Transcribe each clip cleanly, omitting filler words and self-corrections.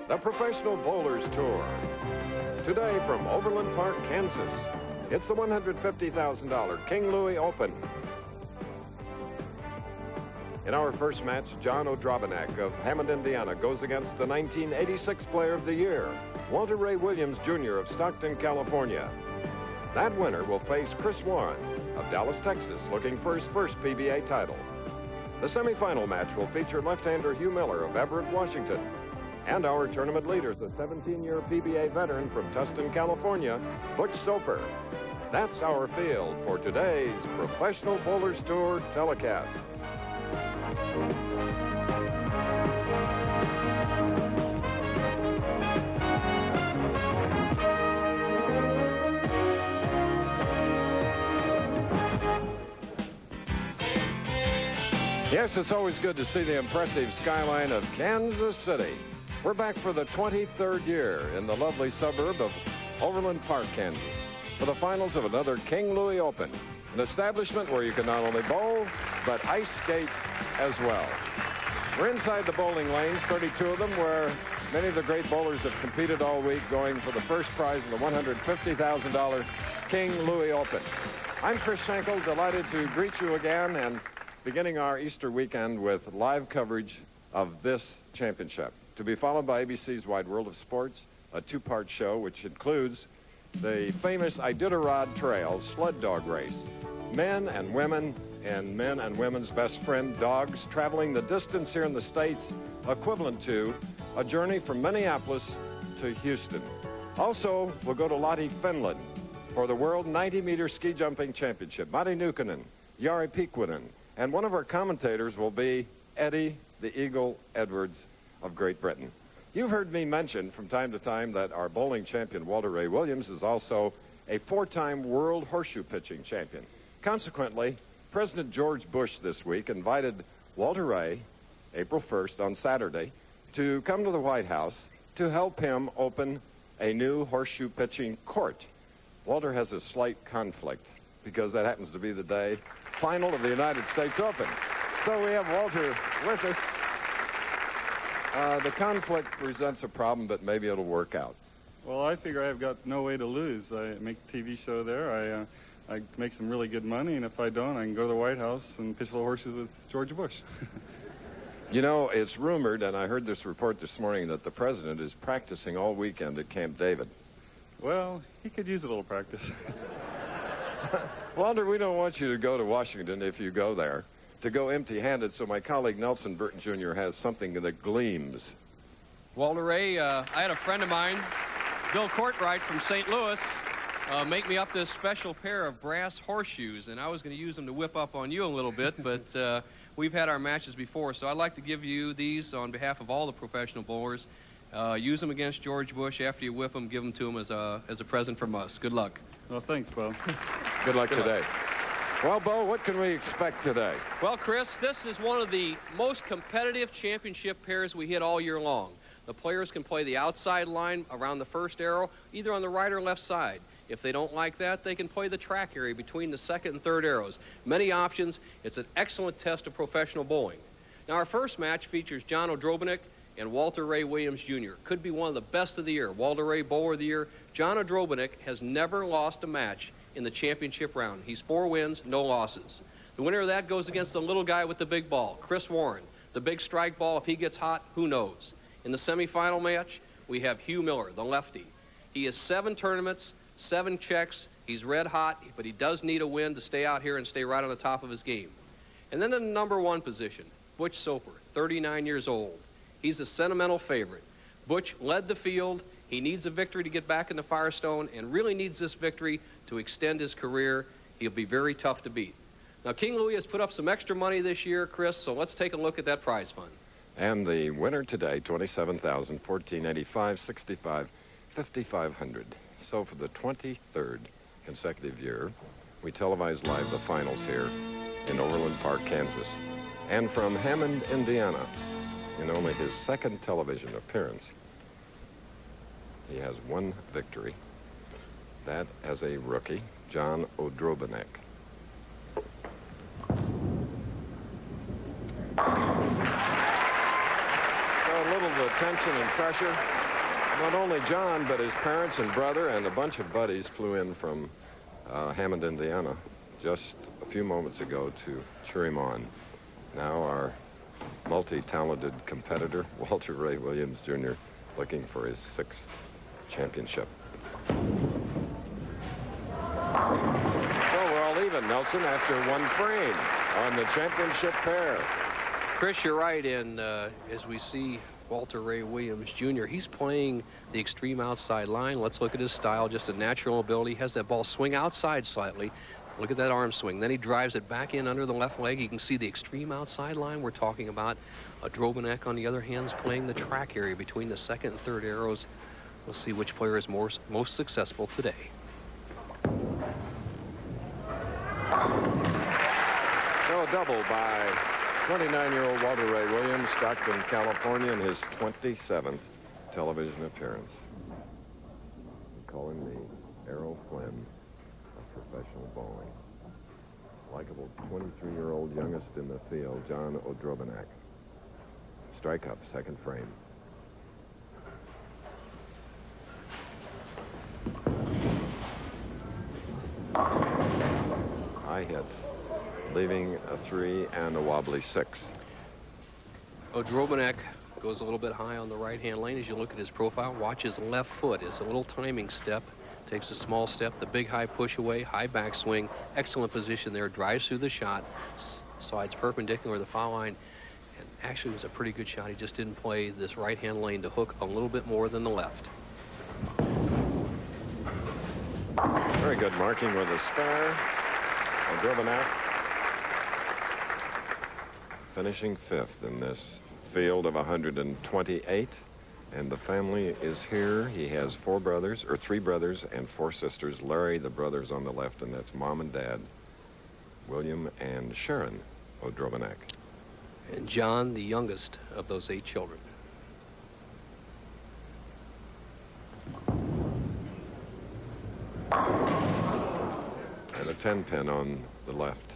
the Professional Bowlers Tour. Today from Overland Park, Kansas, it's the $150,000 King Louie Open. In our first match, John O'Drobenak of Hammond, Indiana, goes against the 1986 Player of the Year, Walter Ray Williams, Jr. of Stockton, California. That winner will face Chris Warren of Dallas, Texas, looking for his first PBA title. The semifinal match will feature left-hander Hugh Miller of Everett, Washington, and our tournament leader, the 17-year PBA veteran from Tustin, California, Butch Soper. That's our field for today's Professional Bowlers Tour telecast. Yes, it's always good to see the impressive skyline of Kansas City. We're back for the 23rd year in the lovely suburb of Overland Park, Kansas, for the finals of another King Louie Open, an establishment where you can not only bowl, but ice skate as well. We're inside the bowling lanes, 32 of them, where many of the great bowlers have competed all week, going for the first prize in the $150,000 King Louie Open. I'm Chris Schenkel, delighted to greet you again, and beginning our Easter weekend with live coverage of this championship, to be followed by ABC's Wide World of Sports, a two-part show which includes the famous Iditarod Trail sled dog race. Men and women and men and women's best friend dogs traveling the distance here in the States equivalent to a journey from Minneapolis to Houston. Also, we'll go to Lahti, Finland for the World 90-meter Ski Jumping Championship. Matti Nykänen, Jari Pikkunen, and one of our commentators will be Eddie the Eagle Edwards of Great Britain. You've heard me mention from time to time that our bowling champion, Walter Ray Williams, is also a four-time world horseshoe pitching champion. Consequently, President George Bush this week invited Walter Ray, April 1st on Saturday, to come to the White House to help him open a new horseshoe pitching court. Walter has a slight conflict because that happens to be the day final of the United States Open. So we have Walter with us. The conflict presents a problem, but maybe it'll work out. Well, I figure I've got no way to lose. I make a TV show there. I make some really good money, and if I don't, I can go to the White House and pitch little horses with George Bush. You know, it's rumored, and I heard this report this morning, that the president is practicing all weekend at Camp David. Well, he could use a little practice. Walter, we don't want you to go to Washington, if you go there, to go empty-handed, so my colleague Nelson Burton Jr. has something that gleams. Walter Ray, I had a friend of mine, Bill Courtright from St. Louis, make me up this special pair of brass horseshoes, and I was going to use them to whip up on you a little bit, but we've had our matches before, so I'd like to give you these on behalf of all the professional bowlers. Use them against George Bush. After you whip them, give them to him as a present from us. Good luck. Well, thanks, Bo. Good luck today. Well, Bo, what can we expect today? Well, Chris, this is one of the most competitive championship pairs we hit all year long. The players can play the outside line around the first arrow, either on the right or left side. If they don't like that, they can play the track area between the second and third arrows. Many options. It's an excellent test of professional bowling. Now, our first match features John O'Drobenak and Walter Ray Williams, Jr. Could be one of the best of the year. Walter Ray, Bowler of the Year. John O'Drobenak has never lost a match in the championship round. He's 4 wins, no losses. The winner of that goes against the little guy with the big ball, Chris Warren. The big strike ball, if he gets hot, who knows? In the semifinal match, we have Hugh Miller, the lefty. He has 7 tournaments, 7 checks. He's red hot, but he does need a win to stay out here and stay right on the top of his game. And then in the number 1 position, Butch Soper, 39 years old. He's a sentimental favorite. Butch led the field. He needs a victory to get back in the Firestone and really needs this victory to extend his career. He'll be very tough to beat. Now, King Louie has put up some extra money this year, Chris, so let's take a look at that prize fund. And the winner today, $27,000, $1,485, $65, $5,500. So for the 23rd consecutive year, we televise live the finals here in Overland Park, Kansas. And from Hammond, Indiana, in only his second television appearance, he has 1 victory. That as a rookie, John O'Drobenak. So a little to tension and pressure. Not only John, but his parents and brother and a bunch of buddies flew in from Hammond, Indiana, just a few moments ago to cheer him on. Now our multi-talented competitor, Walter Ray Williams, Jr., looking for his 6th championship. So we're all even, Nelson, after 1 frame on the championship pair. Chris, you're right, and as we see Walter Ray Williams, Jr., he's playing the extreme outside line. Let's look at his style, just a natural ability. He has that ball swing outside slightly. Look at that arm swing. Then he drives it back in under the left leg. You can see the extreme outside line we're talking about. Drobanek, on the other hand, is playing the track area between the 2nd and 3rd arrows. We'll see which player is most successful today. So a double by 29-year-old Walter Ray Williams, Stockton, California, in his 27th television appearance. We call him the Errol Flynn of professional bowling. Likeable 23-year-old youngest in the field, John O'Drobanek. Strike up, 2nd frame. High hit, leaving a 3 and a wobbly 6. O'Drobanek goes a little bit high on the right-hand lane. As you look at his profile, watch his left foot. It's a little timing step. Takes a small step, the big high push away, high backswing, excellent position there, drives through the shot, slides perpendicular to the foul line, and actually was a pretty good shot. He just didn't play this right-hand lane to hook a little bit more than the left. Very good marking with a spare. O'Drobanek finishing 5th in this field of 128. And the family is here. He has 3 brothers and 4 sisters. Larry, the brother's on the left, and that's Mom and Dad, William and Sharon O'Drobanek. And John, the youngest of those 8 children. And a 10-pin on the left.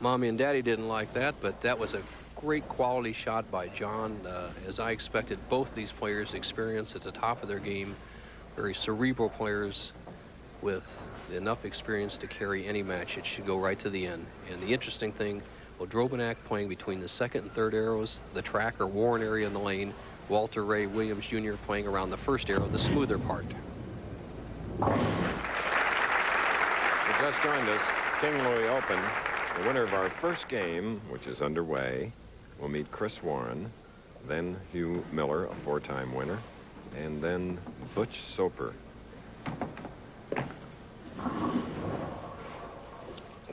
Mommy and Daddy didn't like that, but that was a great quality shot by John. As I expected, both these players experience at the top of their game. Very cerebral players with enough experience to carry any match. It should go right to the end. And the interesting thing, O'Drobanek playing between the 2nd and 3rd arrows, the track or Warren area in the lane. Walter Ray Williams, Jr. playing around the 1st arrow, the smoother part. You just joined us, King Louie Open. The winner of our first game, which is underway, will meet Chris Warren, then Hugh Miller, a 4-time winner, and then Butch Soper.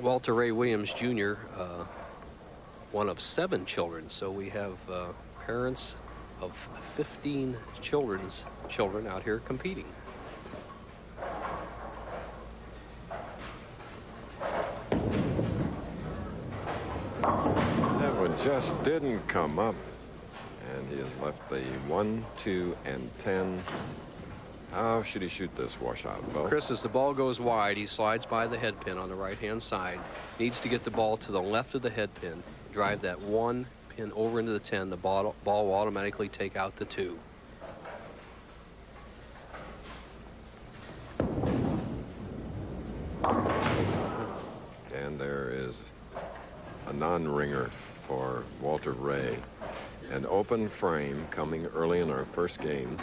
Walter Ray Williams, Jr., one of 7 children, so we have parents of 15 children out here competing. That one just didn't come up, and he has left the 1, 2, and 10. How should he shoot this washout, Bo? Chris, as the ball goes wide, he slides by the head pin on the right-hand side. Needs to get the ball to the left of the head pin. Drive that 1 pin over into the 10. The ball will automatically take out the 2. And there is a non-ringer for Walter Ray. An open frame coming early in our first game.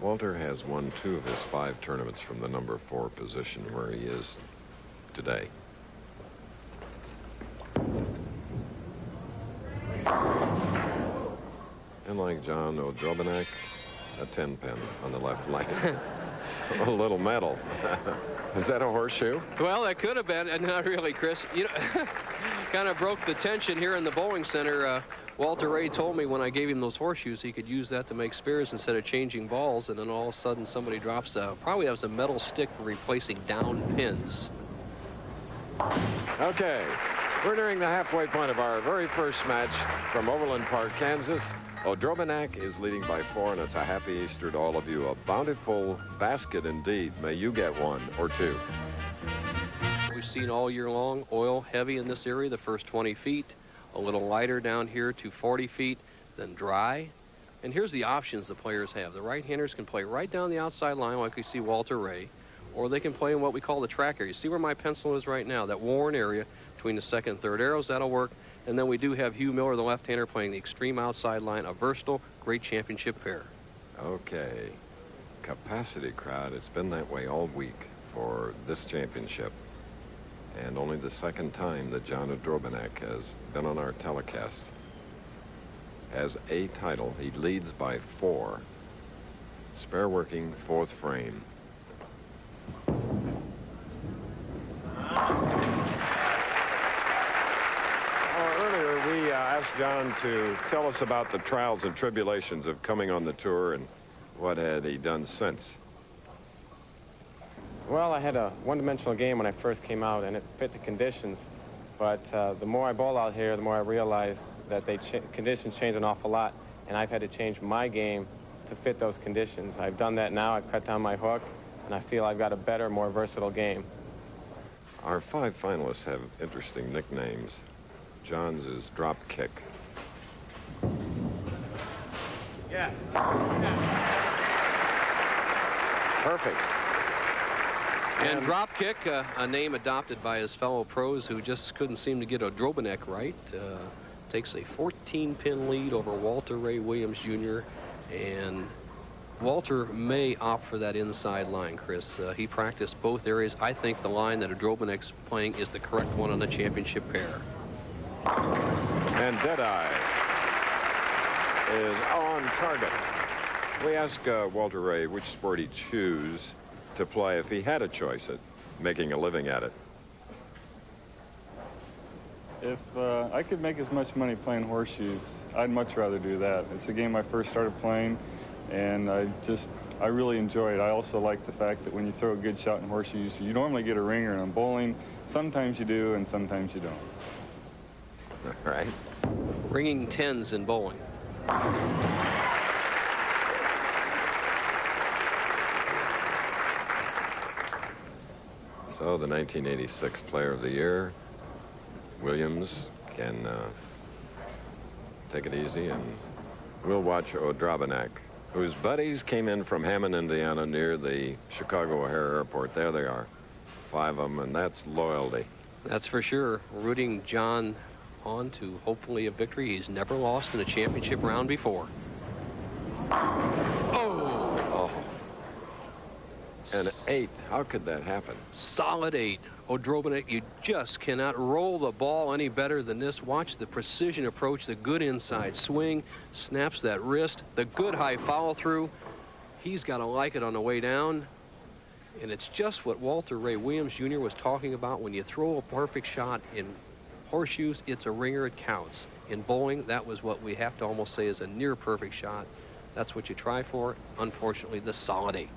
Walter has won 2 of his 5 tournaments from the number 4 position where he is today. And like John O'Drobanek, a 10-pin on the left leg. A little metal. Is that a horseshoe? Well, that could have been. Not really, Chris. You know, kind of broke the tension here in the bowling center. Walter Ray told me when I gave him those horseshoes he could use that to make spares instead of changing balls, and then all of a sudden somebody drops probably has a metal stick for replacing down pins. Okay, we're nearing the halfway point of our very first match from Overland Park, Kansas. O'Drobanek is leading by 4, and it's a happy Easter to all of you. A bountiful basket indeed. May you get 1 or 2. We seen all year long. Oil heavy in this area, the first 20 feet. A little lighter down here to 40 feet, then dry. And here's the options the players have. The right-handers can play right down the outside line like we see Walter Ray, or they can play in what we call the track area. See where my pencil is right now, that worn area between the second and third arrows, that'll work. And then we do have Hugh Miller, the left-hander, playing the extreme outside line, a versatile, great championship pair. Okay. Capacity crowd. It's been that way all week for this championship. And only the second time that John Odrobanek has been on our telecast. Has a title. He leads by 4. Spare working, 4th frame. Earlier we asked John to tell us about the trials and tribulations of coming on the tour and what had he done since. Well, I had a one-dimensional game when I first came out, and it fit the conditions. But the more I bowl out here, the more I realized that conditions change an awful lot, and I've had to change my game to fit those conditions. I've done that now. I've cut down my hook, and I feel I've got a better, more versatile game. Our 5 finalists have interesting nicknames. John's is Drop Kick. Yeah. Perfect. And Drop Kick, a name adopted by his fellow pros who just couldn't seem to get Odrobanek right. Takes a 14-pin lead over Walter Ray Williams Jr. And Walter may opt for that inside line, Chris. He practiced both areas. I think the line that Odrobanek's playing is the correct one on the championship pair. And Deadeye is on target. We asked Walter Ray which sport he'd choose to play if he had a choice at making a living at it. If I could make as much money playing horseshoes, I'd much rather do that. It's a game I first started playing, and I really enjoy it. I also like the fact that when you throw a good shot in horseshoes, you normally get a ringer, and on bowling, sometimes you do and sometimes you don't. All right. Ringing 10s in bowling. So the 1986 Player of the Year, Williams, can take it easy, and we'll watch Odrobanek, whose buddies came in from Hammond, Indiana, near the Chicago O'Hare Airport. There they are, 5 of them, and that's loyalty. That's for sure. Rooting John on to hopefully a victory. He's never lost in a championship round before. Oh! An 8. How could that happen? Solid 8. Odrobanek, you just cannot roll the ball any better than this. Watch the precision approach, the good inside swing, snaps that wrist, the good high follow-through. He's got to like it on the way down. And it's just what Walter Ray Williams Jr. was talking about. When you throw a perfect shot in horseshoes, it's a ringer, it counts. In bowling, that was what we have to almost say is a near-perfect shot. That's what you try for. Unfortunately, the solid 8.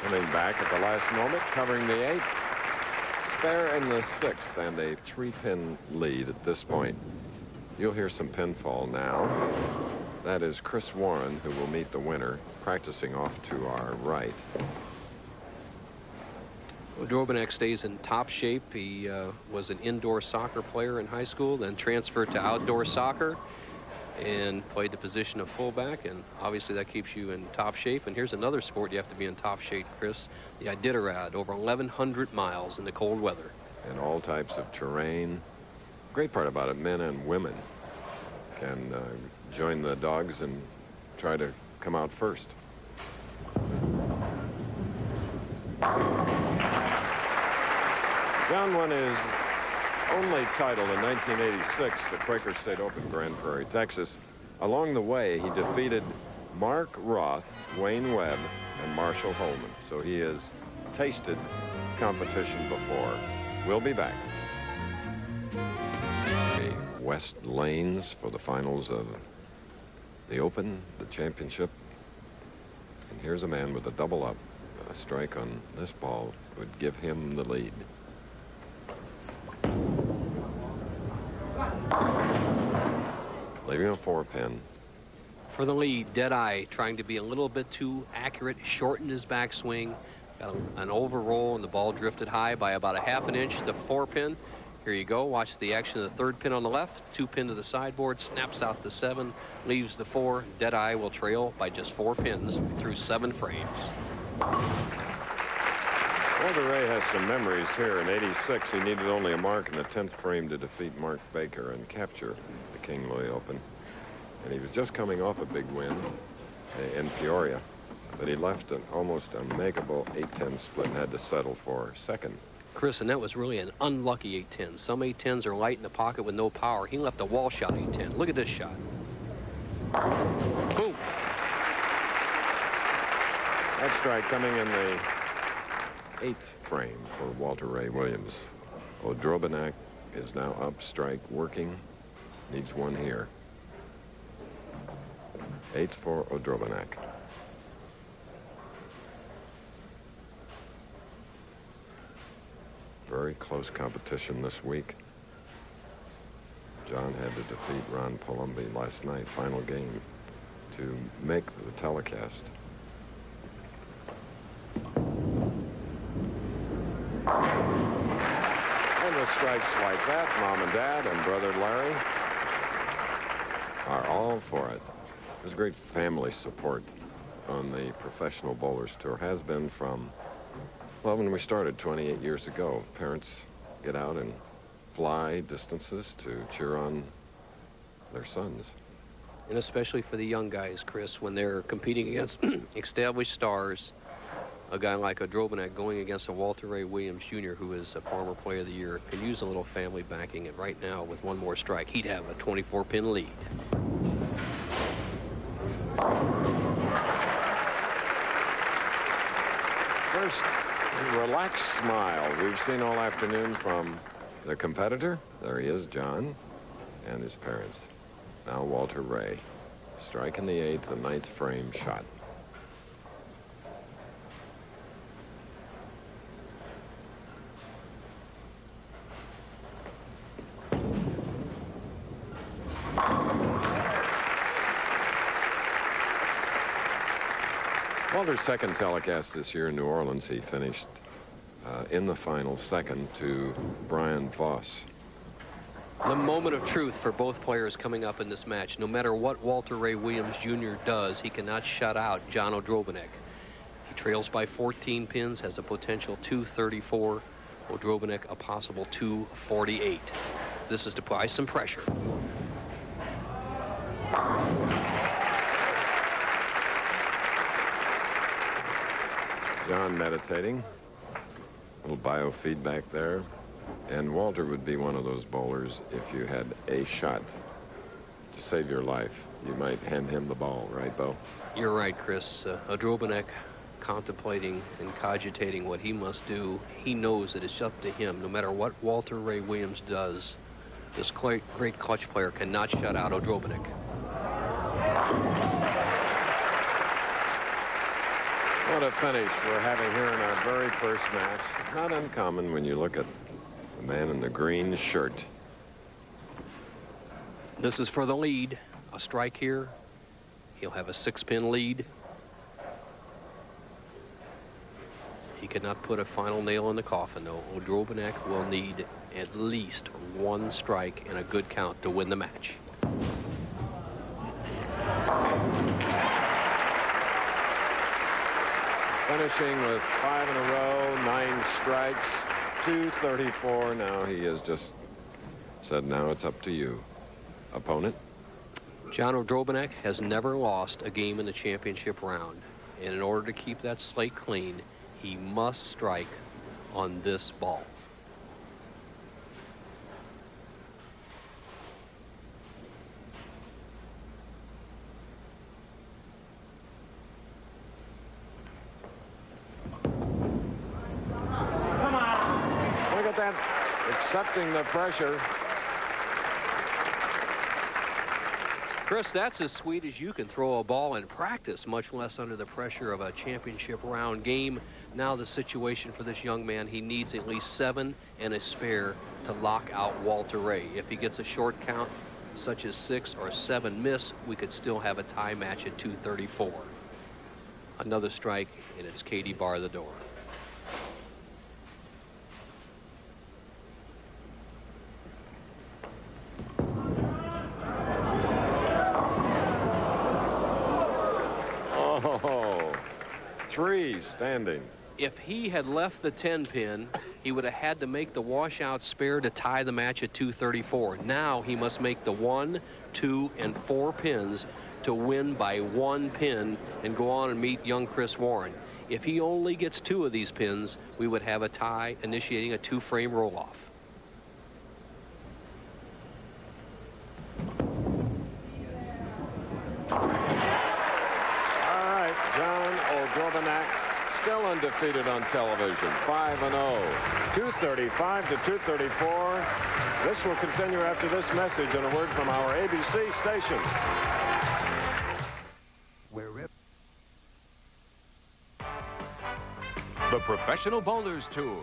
Coming back at the last moment, covering the 8. Spare in the 6th, and a 3-pin lead at this point. You'll hear some pinfall now. That is Chris Warren, who will meet the winner, practicing off to our right. Odrobanek stays in top shape. He was an indoor soccer player in high school, then transferred to outdoor soccer and played the position of fullback, and obviously that keeps you in top shape. And here's another sport you have to be in top shape, Chris, the Iditarod, over 1,100 miles in the cold weather. And all types of terrain. Great part about it, men and women can join the dogs and try to come out first. John won his only title in 1986, the Quaker State Open, Grand Prairie, Texas. Along the way, he defeated Mark Roth, Wayne Webb, and Marshall Holman. So he has tasted competition before. We'll be back. The West Lanes for the finals of the Open, the championship. And here's a man with a double up. A strike on this ball would give him the lead. Leaving a 4-pin. For the lead, Deadeye trying to be a little bit too accurate, shortened his backswing, got an overroll, and the ball drifted high by about a ½ inch. The 4-pin. Here you go. Watch the action of the 3rd pin on the left. 2-pin to the sideboard. Snaps out the 7. Leaves the 4. Deadeye will trail by just 4 pins through 7 frames. Walter Ray has some memories here. In '86, he needed only a mark in the 10th frame to defeat Mark Baker and capture the King Louie Open. And he was just coming off a big win in Peoria. But he left an almost unmakeable 8-10 split and had to settle for 2nd. Chris, and that was really an unlucky 8-10. Some 8-10s are light in the pocket with no power. He left a wall shot 8-10. Look at this shot. Boom. That strike coming in the 8th frame for Walter Ray Williams. Odrobanak is now up, strike working. Needs one here. 8 for Odrobanak. Very close competition this week. John had to defeat Ron Palumbi last night, final game, to make the telecast. And with strikes like that, Mom and Dad and Brother Larry are all for it. There's great family support on the Professional Bowlers Tour. Has been from, well, when we started 28 years ago. Parents get out and fly distances to cheer on their sons. And especially for the young guys, Chris, when they're competing against established stars, a guy like Odrobanak going against a Walter Ray Williams Jr., who is a former Player of the Year, can use a little family backing. And right now, with one more strike, he'd have a 24-pin lead. First relaxed smile we've seen all afternoon from the competitor. There he is, John, and his parents. Now Walter Ray. Strike in the 8th, the 9th frame shot. Walter's 2nd telecast this year in New Orleans, he finished in the final 2nd to Brian Voss. The moment of truth for both players coming up in this match. No matter what Walter Ray Williams Jr. does, he cannot shut out John Odrobanak. He trails by 14 pins, has a potential 234. Odrobanak a possible 248. This is to apply some pressure. John meditating. A little biofeedback there. And Walter would be one of those bowlers, if you had a shot to save your life, you might hand him the ball, right, Bo? You're right, Chris. Odrobanak contemplating and cogitating what he must do. He knows that it's up to him. No matter what Walter Ray Williams does, this great clutch player cannot shut out Odrobanak. What a finish we're having here in our very first match. Not uncommon when you look at the man in the green shirt. This is for the lead. A strike here. He'll have a 6-pin lead. He cannot put a final nail in the coffin, though. Odrobanak will need at least one strike and a good count to win the match. Finishing with 5 in a row, 9 strikes, 234. Now he has just said, now it's up to you, opponent. John Odrobanak has never lost a game in the championship round. And in order to keep that slate clean, he must strike on this ball. Accepting the pressure. Chris, that's as sweet as you can throw a ball in practice, much less under the pressure of a championship round game. Now the situation for this young man, he needs at least 7 and a spare to lock out Walter Ray. If he gets a short count, such as 6 or 7 miss, we could still have a tie match at 234. Another strike, and it's Katie bar the door. Oh, 3 standing. If he had left the 10-pin, he would have had to make the washout spare to tie the match at 234. Now he must make the 1, 2, and 4 pins to win by 1 pin and go on and meet young Chris Warren. If he only gets 2 of these pins, we would have a tie, initiating a 2-frame roll-off. All right, John O'Drobenak, still undefeated on television, 5-0, 235 to 234. This will continue after this message and a word from our ABC station. The Professional Bowlers Tour,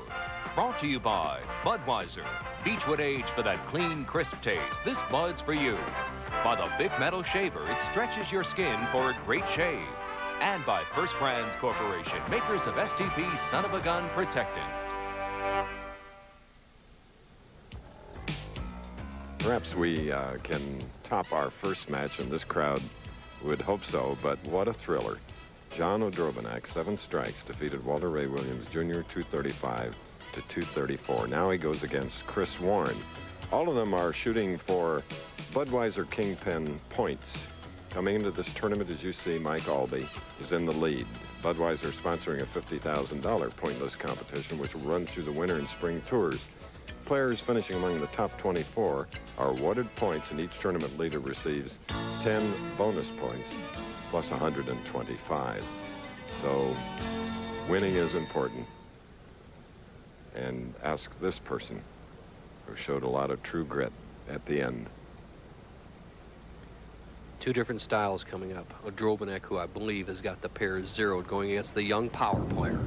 brought to you by Budweiser. Beechwood age for that clean, crisp taste. This Bud's for you. By the Big Metal Shaver, it stretches your skin for a great shave. And by First Brands Corporation, makers of STP Son of a Gun Protectant. Perhaps we can top our first match, and this crowd would hope so, but what a thriller. John O'Drobenak, 7 strikes, defeated Walter Ray Williams Jr. 235 to 234. Now he goes against Chris Warren. All of them are shooting for Budweiser Kingpin points. Coming into this tournament, as you see, Mike Albee is in the lead. Budweiser sponsoring a $50,000 pointless competition, which will run through the winter and spring tours. Players finishing among the top 24 are awarded points, and each tournament leader receives 10 bonus points plus 125. So winning is important. And ask this person, who showed a lot of true grit at the end. 2 different styles coming up. O'Drobenak, who I believe has got the pairs zeroed, going against the young power player.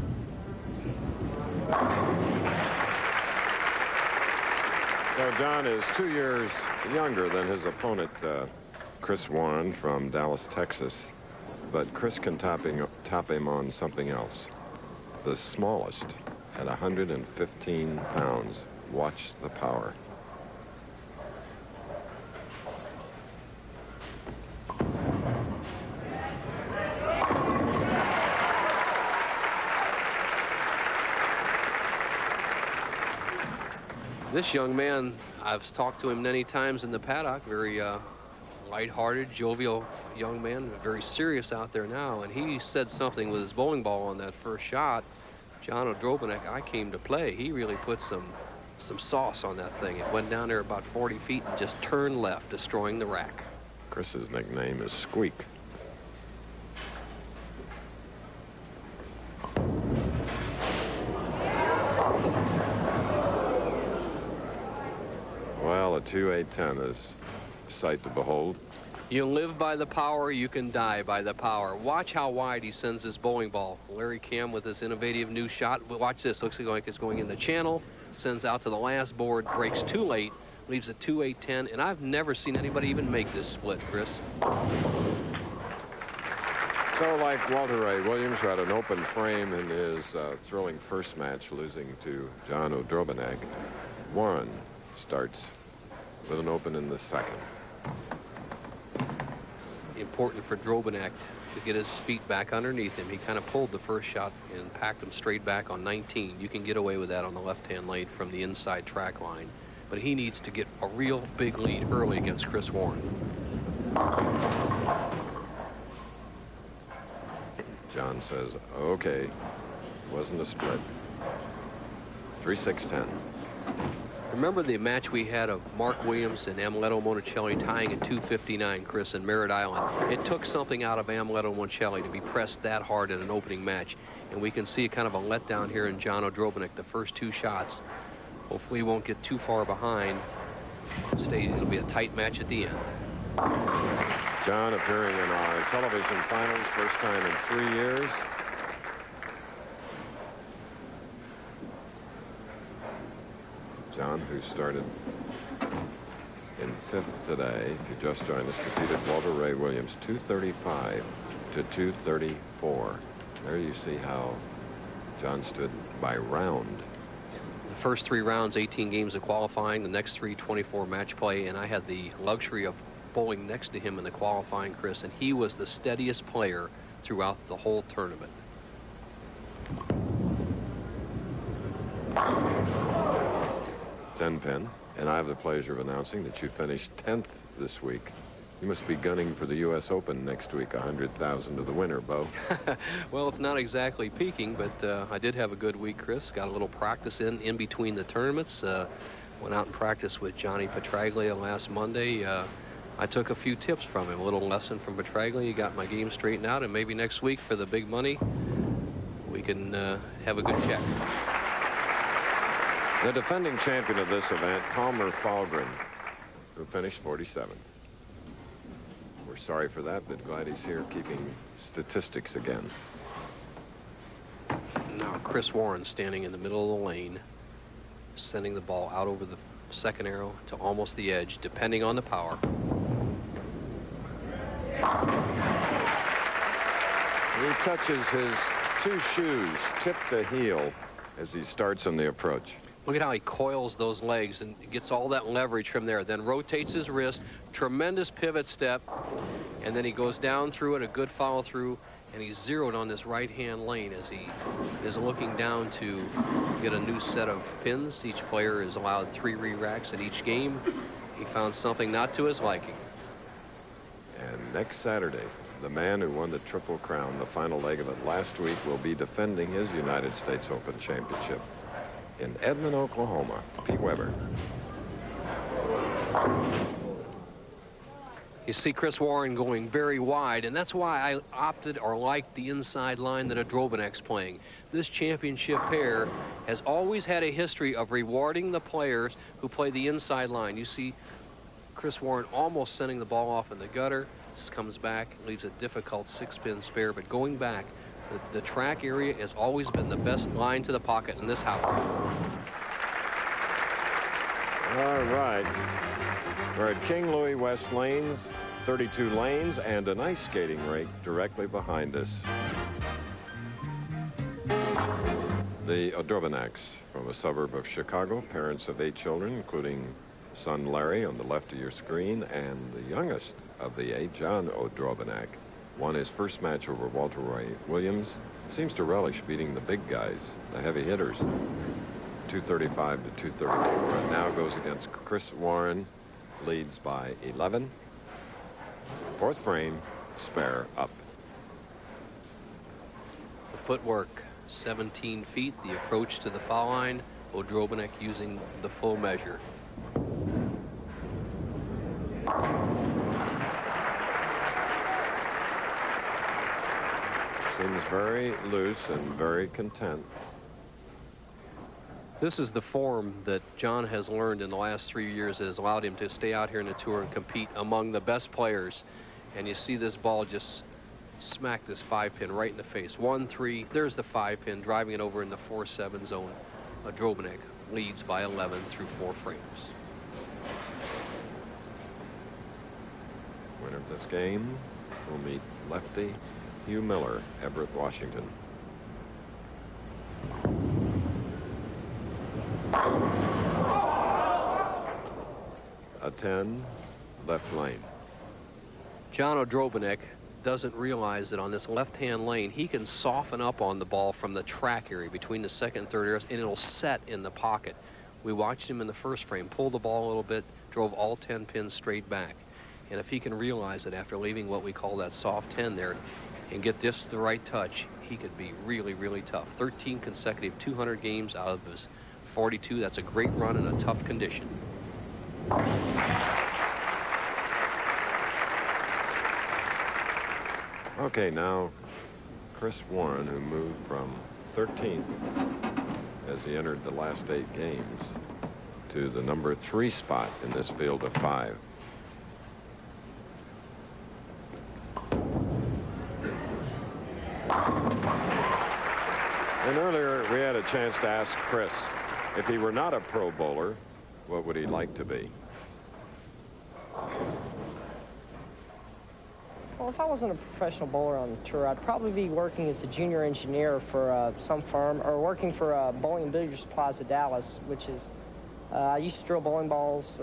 So John is 2 years younger than his opponent, Chris Warren from Dallas, Texas. But Chris can top him on something else. The smallest at 115 pounds. Watch the power. This young man, I've talked to him many times in the paddock, very lighthearted, jovial young man, very serious out there now, and he said something with his bowling ball on that first shot. John O'Drobenak, I came to play. He really put some sauce on that thing. It went down there about 40 feet and just turned left, destroying the rack. Chris's nickname is Squeak. Well, a 2-8-10 is a sight to behold. You live by the power, you can die by the power. Watch how wide he sends this bowling ball. Larry Cam with this innovative new shot. Watch this. Looks like it's going in the channel. Sends out to the last board. Breaks too late. Leaves a 2-8-10. And I've never seen anybody even make this split, Chris. So like Walter Ray Williams, who had an open frame in his thrilling first match, losing to John O'Drobenak, Warren starts with an open in the second. Important for Drobenak to get his feet back underneath him. He kind of pulled the first shot and packed him straight back on 19. You can get away with that on the left-hand lane from the inside track line. But he needs to get a real big lead early against Chris Warren. John says, okay, wasn't a split. 3-6-10. Remember the match we had of Mark Williams and Amuleto Monticelli tying in 259, Chris, in Merritt Island. It took something out of Amuleto Monticelli to be pressed that hard in an opening match. And we can see kind of a letdown here in John O'Drobenak, the first 2 shots. Hopefully he won't get too far behind. It'll be a tight match at the end. John appearing in our television finals, first time in 3 years. John, who started in fifth today, if you just joined us, defeated Walter Ray Williams 235 to 234. There you see how John stood by round. The first 3 rounds, 18 games of qualifying. The next 3, 24 match play. And I had the luxury of bowling next to him in the qualifying, Chris, and he was the steadiest player throughout the whole tournament. Ten-pin, and I have the pleasure of announcing that you finished 10th this week. You must be gunning for the U.S. Open next week, 100,000 to the winner, Bo. Well, it's not exactly peaking, but I did have a good week, Chris. Got a little practice in between the tournaments. Went out and practiced with Johnny Petraglia last Monday. I took a few tips from him, a little lesson from Petraglia, got my game straightened out, and maybe next week for the big money, we can have a good check. The defending champion of this event, Palmer Falgren, who finished 47th. We're sorry for that, but glad he's here keeping statistics again. Now Chris Warren standing in the middle of the lane, sending the ball out over the second arrow to almost the edge, depending on the power. He touches his 2 shoes, tip to heel, as he starts on the approach. Look at how he coils those legs and gets all that leverage from there. Then rotates his wrist, tremendous pivot step, and then he goes down through it, a good follow through, and he's zeroed on this right-hand lane as he is looking down to get a new set of pins. Each player is allowed 3 re-racks at each game. He found something not to his liking. And next Saturday, the man who won the Triple Crown, the final leg of it last week, will be defending his United States Open Championship in Edmond, Oklahoma. Pete Weber. You see Chris Warren going very wide, and that's why I opted or liked the inside line that Odrobinek's playing. This championship pair has always had a history of rewarding the players who play the inside line. You see Chris Warren almost sending the ball off in the gutter. This comes back, leaves a difficult 6-pin spare, but going back, the track area has always been the best line to the pocket in this house. All right. We're at King Louie West Lanes, 32 lanes, and an ice skating rink directly behind us. The Odrobineks from a suburb of Chicago, parents of 8 children, including son Larry on the left of your screen, and the youngest of the 8, John Odrobinek, won his first match over Walter Ray Williams. Seems to relish beating the big guys, the heavy hitters. 235 to 234, and now goes against Chris Warren, leads by 11. 4th frame, spare up. The footwork, 17 feet, the approach to the foul line, Odrobinek using the full measure. Seems very loose and very content. This is the form that John has learned in the last 3 years that has allowed him to stay out here in the tour and compete among the best players. And you see this ball just smack this 5-pin right in the face. 1-3, there's the 5-pin, driving it over in the 4-7 zone. Odrobinek leads by 11 through 4 frames. Winner of this game will meet lefty Hugh Miller, Everett, Washington. A 10, left lane. John Odrobinek doesn't realize that on this left-hand lane, he can soften up on the ball from the track area between the 2nd and 3rd areas, and it'll set in the pocket. We watched him in the first frame, pull the ball a little bit, drove all 10 pins straight back. And if he can realize it after leaving what we call that soft 10 there and get just the right touch, he could be really, really tough. 13 consecutive 200 games out of his 42. That's a great run in a tough condition. Okay, now Chris Warren, who moved from 13th as he entered the last 8 games to the number 3 spot in this field of 5. And earlier we had a chance to ask Chris, if he were not a pro bowler, what would he like to be? Well, if I wasn't a professional bowler on the tour, I'd probably be working as a junior engineer for some firm, or working for Bowling and Billiards Plaza Dallas, which is, I used to drill bowling balls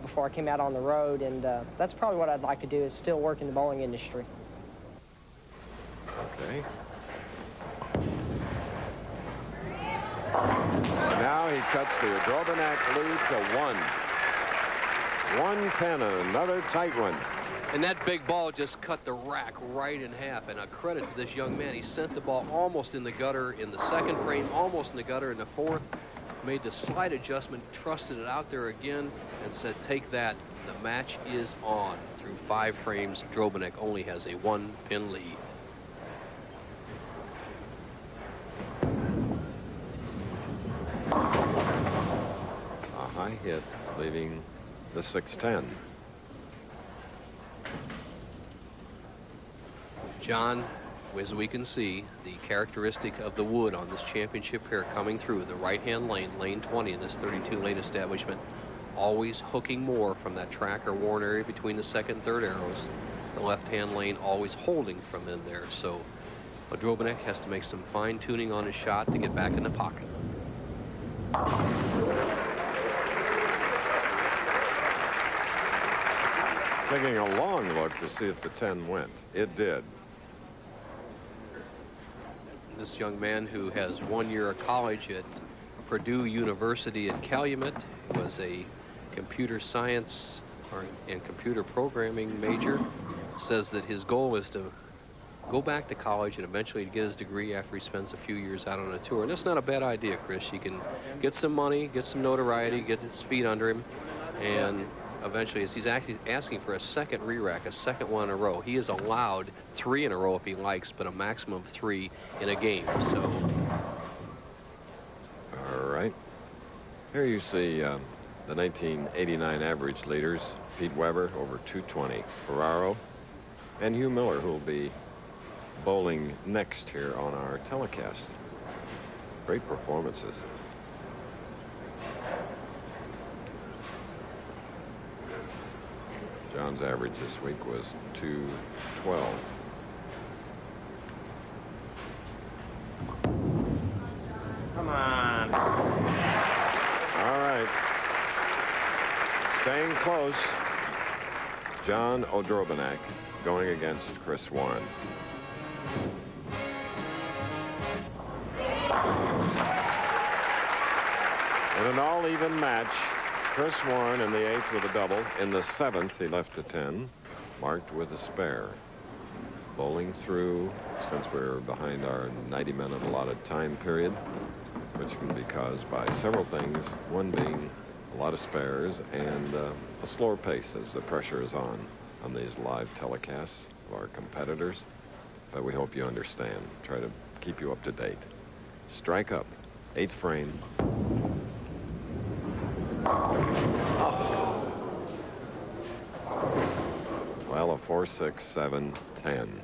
before I came out on the road, and that's probably what I'd like to do, is still work in the bowling industry. Okay. Now he cuts the Odrobinac lead to 1. 1 pin and another tight one. And that big ball just cut the rack right in half. And a credit to this young man. He sent the ball almost in the gutter in the second frame, almost in the gutter in the fourth. Made the slight adjustment, trusted it out there again, and said, take that. The match is on. Through 5 frames, Drobinek only has a 1-pin lead. A high hit, leaving the 6-10. John, as we can see, the characteristic of the wood on this championship pair coming through the right-hand lane, lane 20 in this 32-lane establishment, always hooking more from that track or worn area between the second and third arrows. The left-hand lane always holding from in there. So Odrobinac has to make some fine-tuning on his shot to get back in the pocket. Taking a long look to see if the 10 went. It did. This young man, who has 1 year of college at Purdue University in Calumet, was a computer science and computer programming major, says that his goal is to go back to college and eventually get his degree after he spends a few years out on a tour. And that's not a bad idea, Chris. He can get some money, get some notoriety, get his feet under him, and eventually, as he's actually asking for a second re-rack, a second one in a row. He is allowed 3 in a row if he likes, but a maximum of 3 in a game. So, all right. Here you see the 1989 average leaders: Pete Weber over 220, Ferraro, and Hugh Miller, who will be bowling next here on our telecast. Great performances. John's average this week was 212. Come on. All right. Staying close. John Odrobinac going against Chris Warren. In an all-even match, Chris Warren in the 8th with a double. In the 7th, he left a 10, marked with a spare. Bowling through, since we're behind our 90-minute allotted time period, which can be caused by several things, one being a lot of spares and a slower pace as the pressure is on these live telecasts of our competitors. But we hope you understand. Try to keep you up to date. Strike up, 8th frame. Well, a 4, 6, 7, 10.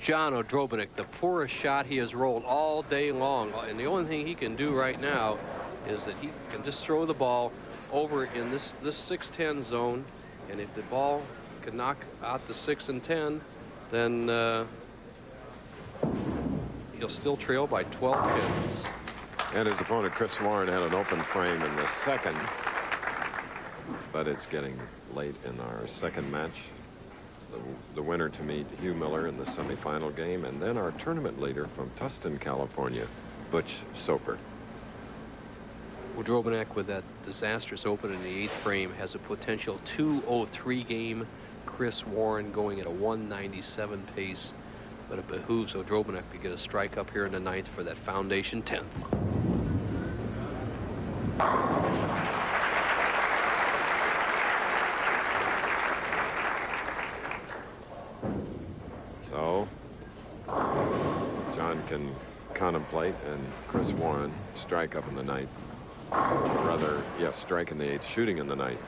John Odrobinac, the poorest shot he has rolled all day long. And the only thing he can do right now is that he can just throw the ball over in this 6-10 zone. And if the ball can knock out the 6 and 10, then he'll still trail by 12 pins. And his opponent, Chris Warren, had an open frame in the second. But it's getting late in our second match. The winner to meet Hugh Miller in the semifinal game, and then our tournament leader from Tustin, California, Butch Soper. Odrobinac, with that disastrous open in the 8th frame, has a potential 203 game. Chris Warren going at a 197 pace, but it behooves Odrobinac to get a strike up here in the 9th for that foundation 10th. So John can contemplate, and Chris Warren strike up in the 9th. Rather, yes, strike in the 8th, shooting in the 9th.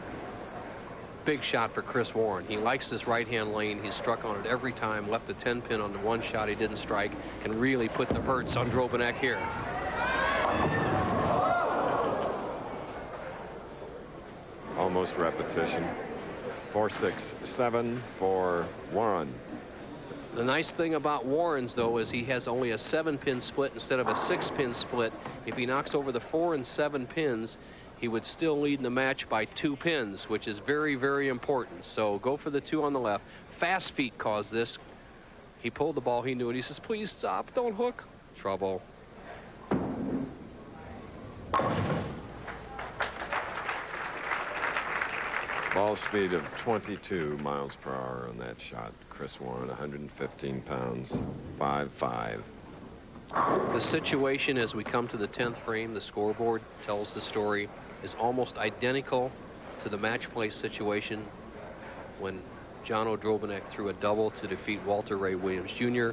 Big shot for Chris Warren. He likes this right-hand lane. He's struck on it every time, left a 10 pin on the one shot he didn't strike, and really put the hurts on Odrobinac here. Almost repetition. 4-6-7 for Warren. The nice thing about Warren's, though, is he has only a 7-pin split instead of a 6-pin split. If he knocks over the 4 and 7 pins, he would still lead in the match by 2 pins, which is very, very important. So go for the 2 on the left. Fast feet caused this. He pulled the ball. He knew it. He says, please stop. Don't hook. Trouble. Ball speed of 22 miles per hour on that shot. Chris Warren, 115 pounds, 5'5". The situation as we come to the 10th frame, the scoreboard tells the story, is almost identical to the match play situation when John Odrobinek threw a double to defeat Walter Ray Williams Jr.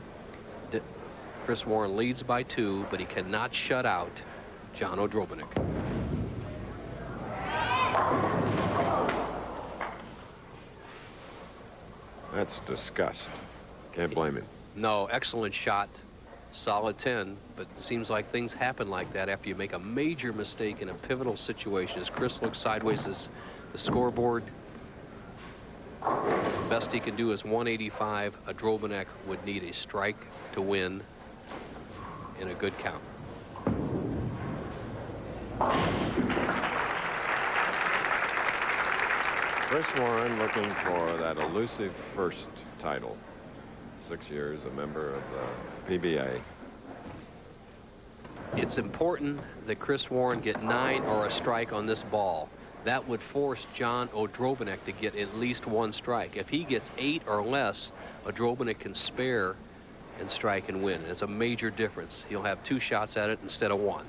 Chris Warren leads by 2, but he cannot shut out John Odrobinek. That's disgust. Can't blame him. No, excellent shot. Solid 10, but it seems like things happen like that after you make a major mistake in a pivotal situation. As Chris looks sideways as the scoreboard, the best he can do is 185. Odrobinek would need a strike to win in a good count. Chris Warren looking for that elusive first title. 6 years a member of the PBA. It's important that Chris Warren get 9 or a strike on this ball. That would force John Odrobinek to get at least 1 strike. If he gets 8 or less, Odrobinek can spare and strike and win. It's a major difference. He'll have 2 shots at it instead of 1.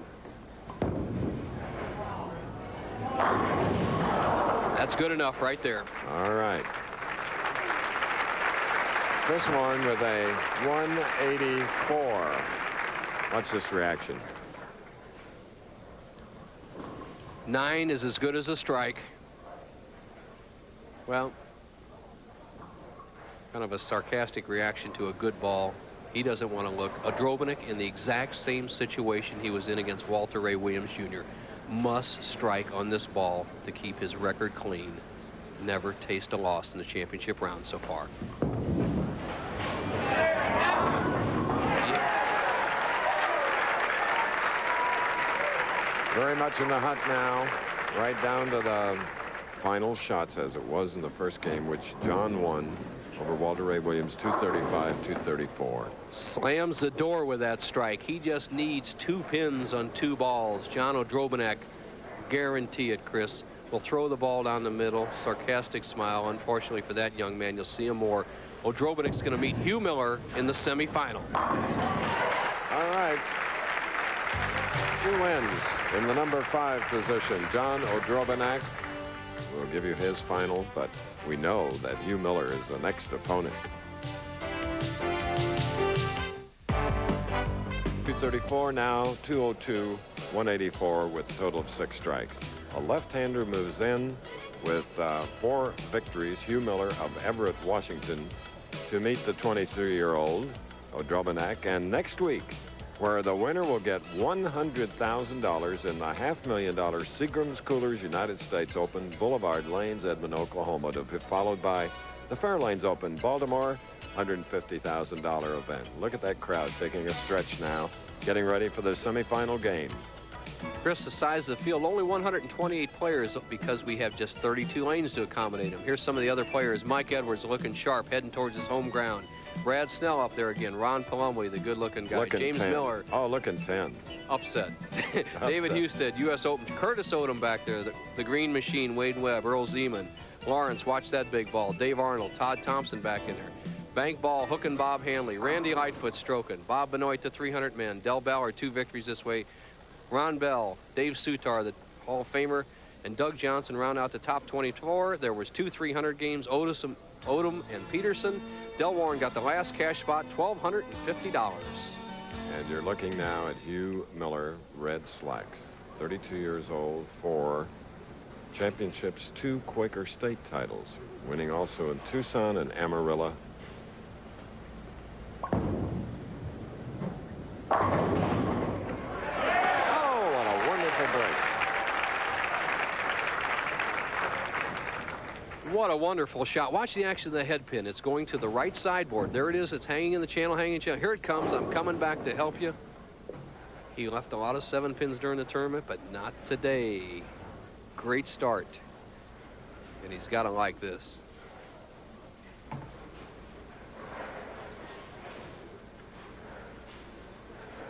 That's good enough right there. All right. Chris Warren with a 184. Watch this reaction. 9 is as good as a strike. Well, kind of a sarcastic reaction to a good ball. He doesn't want to look. Odrobinek in the exact same situation he was in against Walter Ray Williams Jr. must strike on this ball to keep his record clean. Never taste a loss in the championship round so far. Very much in the hunt now, right down to the final shots as it was in the first game, which John won over Walter Ray Williams, 235-234. Slams the door with that strike. He just needs 2 pins on 2 balls. John Odrobinek, guarantee it, Chris, will throw the ball down the middle. Sarcastic smile. Unfortunately for that young man, you'll see him more. Odrobinek's going to meet Hugh Miller in the semifinal. All right. He wins in the number 5 position. John Odrobinek will give you his final, but we know that Hugh Miller is the next opponent. 234 now, 202, 184 with a total of 6 strikes. A left-hander moves in with 4 victories. Hugh Miller of Everett, Washington, to meet the 23-year-old Odrobinek. And next week, where the winner will get $100,000 in the $500,000 Seagram's Coolers United States Open, Boulevard Lanes, Edmond, Oklahoma, to be followed by the Fairlanes Open, Baltimore, $150,000 event. Look at that crowd taking a stretch now, getting ready for the semifinal game. Chris, the size of the field, only 128 players because we have just 32 lanes to accommodate them. Here's some of the other players. Mike Edwards looking sharp, heading towards his home ground. Brad Snell up there again. Ron Palumwe, the good-looking guy. Looking James 10. Miller. Oh, looking 10. Upset. David Husted, U.S. Open. Curtis Odom back there. The Green Machine, Wade Webb, Earl Zeman. Lawrence, watch that big ball. Dave Arnold, Todd Thompson back in there. Bank ball, hooking Bob Hanley. Randy Lightfoot stroking. Bob Benoit, the 300 men. Del Ballard, 2 victories this way. Ron Bell, Dave Sutar, the Hall of Famer, and Doug Johnson round out the top 24. There was 2 300 games, Odom and Peterson. Del Warren got the last cash spot, $1,250. And you're looking now at Hugh Miller, red slacks, 32 years old, 4 championships, 2 Quaker State titles, winning also in Tucson and Amarillo. What a wonderful break. What a wonderful shot. Watch the action of the head pin. It's going to the right sideboard. There it is. It's hanging in the channel, hanging in the channel. Here it comes. I'm coming back to help you. He left a lot of 7 pins during the tournament, but not today. Great start. And he's got to like this.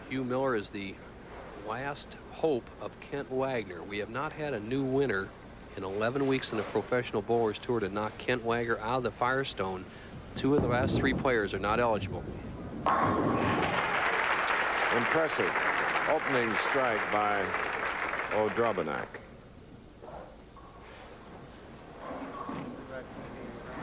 Hugh Miller is the last hope of Kent Wagner. We have not had a new winner in 11 weeks in the Professional Bowlers Tour to knock Kent Wagner out of the Firestone. 2 of the last 3 players are not eligible. Impressive opening strike by O'Drobanak.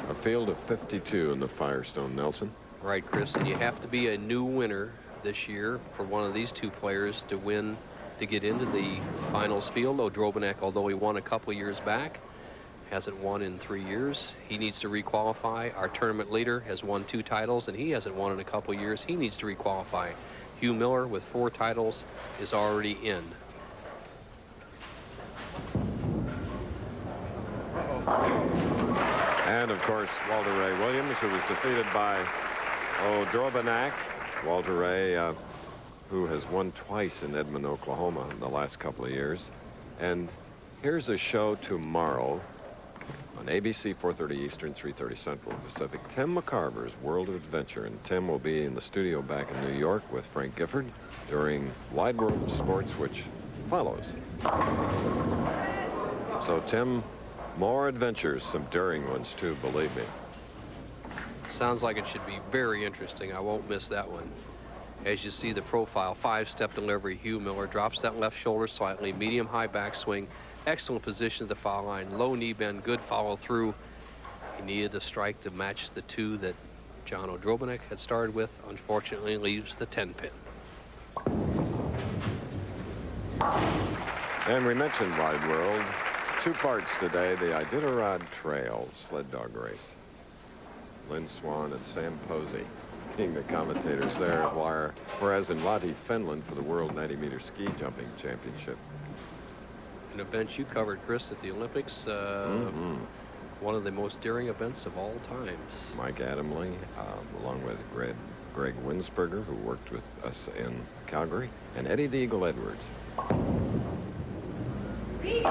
A field of 52 in the Firestone, Nelson. Right, Chris, and you have to be a new winner this year for one of these 2 players to win, to get into the finals field. O'Drobanak, although he won a couple of years back, hasn't won in 3 years. He needs to requalify. Our tournament leader has won 2 titles, and he hasn't won in a couple of years. He needs to requalify. Hugh Miller, with 4 titles, is already in. And, of course, Walter Ray Williams, who was defeated by O'Drobanak. Walter Ray, who has won twice in Edmond, Oklahoma in the last couple of years. And here's a show tomorrow on ABC, 4:30 Eastern, 3:30 Central Pacific. Tim McCarver's World of Adventure. And Tim will be in the studio back in New York with Frank Gifford during Wide World of Sports, which follows. So, Tim, more adventures, some daring ones, too, believe me. Sounds like it should be very interesting. I won't miss that one. As you see the profile, 5-step delivery. Hugh Miller drops that left shoulder slightly, medium-high backswing, excellent position at the foul line, low knee bend, good follow through. He needed a strike to match the 2 that John O'Drobanak had started with. Unfortunately, leaves the 10 pin. And we mentioned Wide World. 2 parts today, the Iditarod Trail sled dog race. Lynn Swan and Sam Posey being the commentators there, whereas in Lahti, Finland, for the World 90-meter ski jumping championship. An event you covered, Chris, at the Olympics. One of the most daring events of all times. Mike Adamle, along with Greg Winsberger, who worked with us in Calgary, and Eddie the Eagle Edwards. You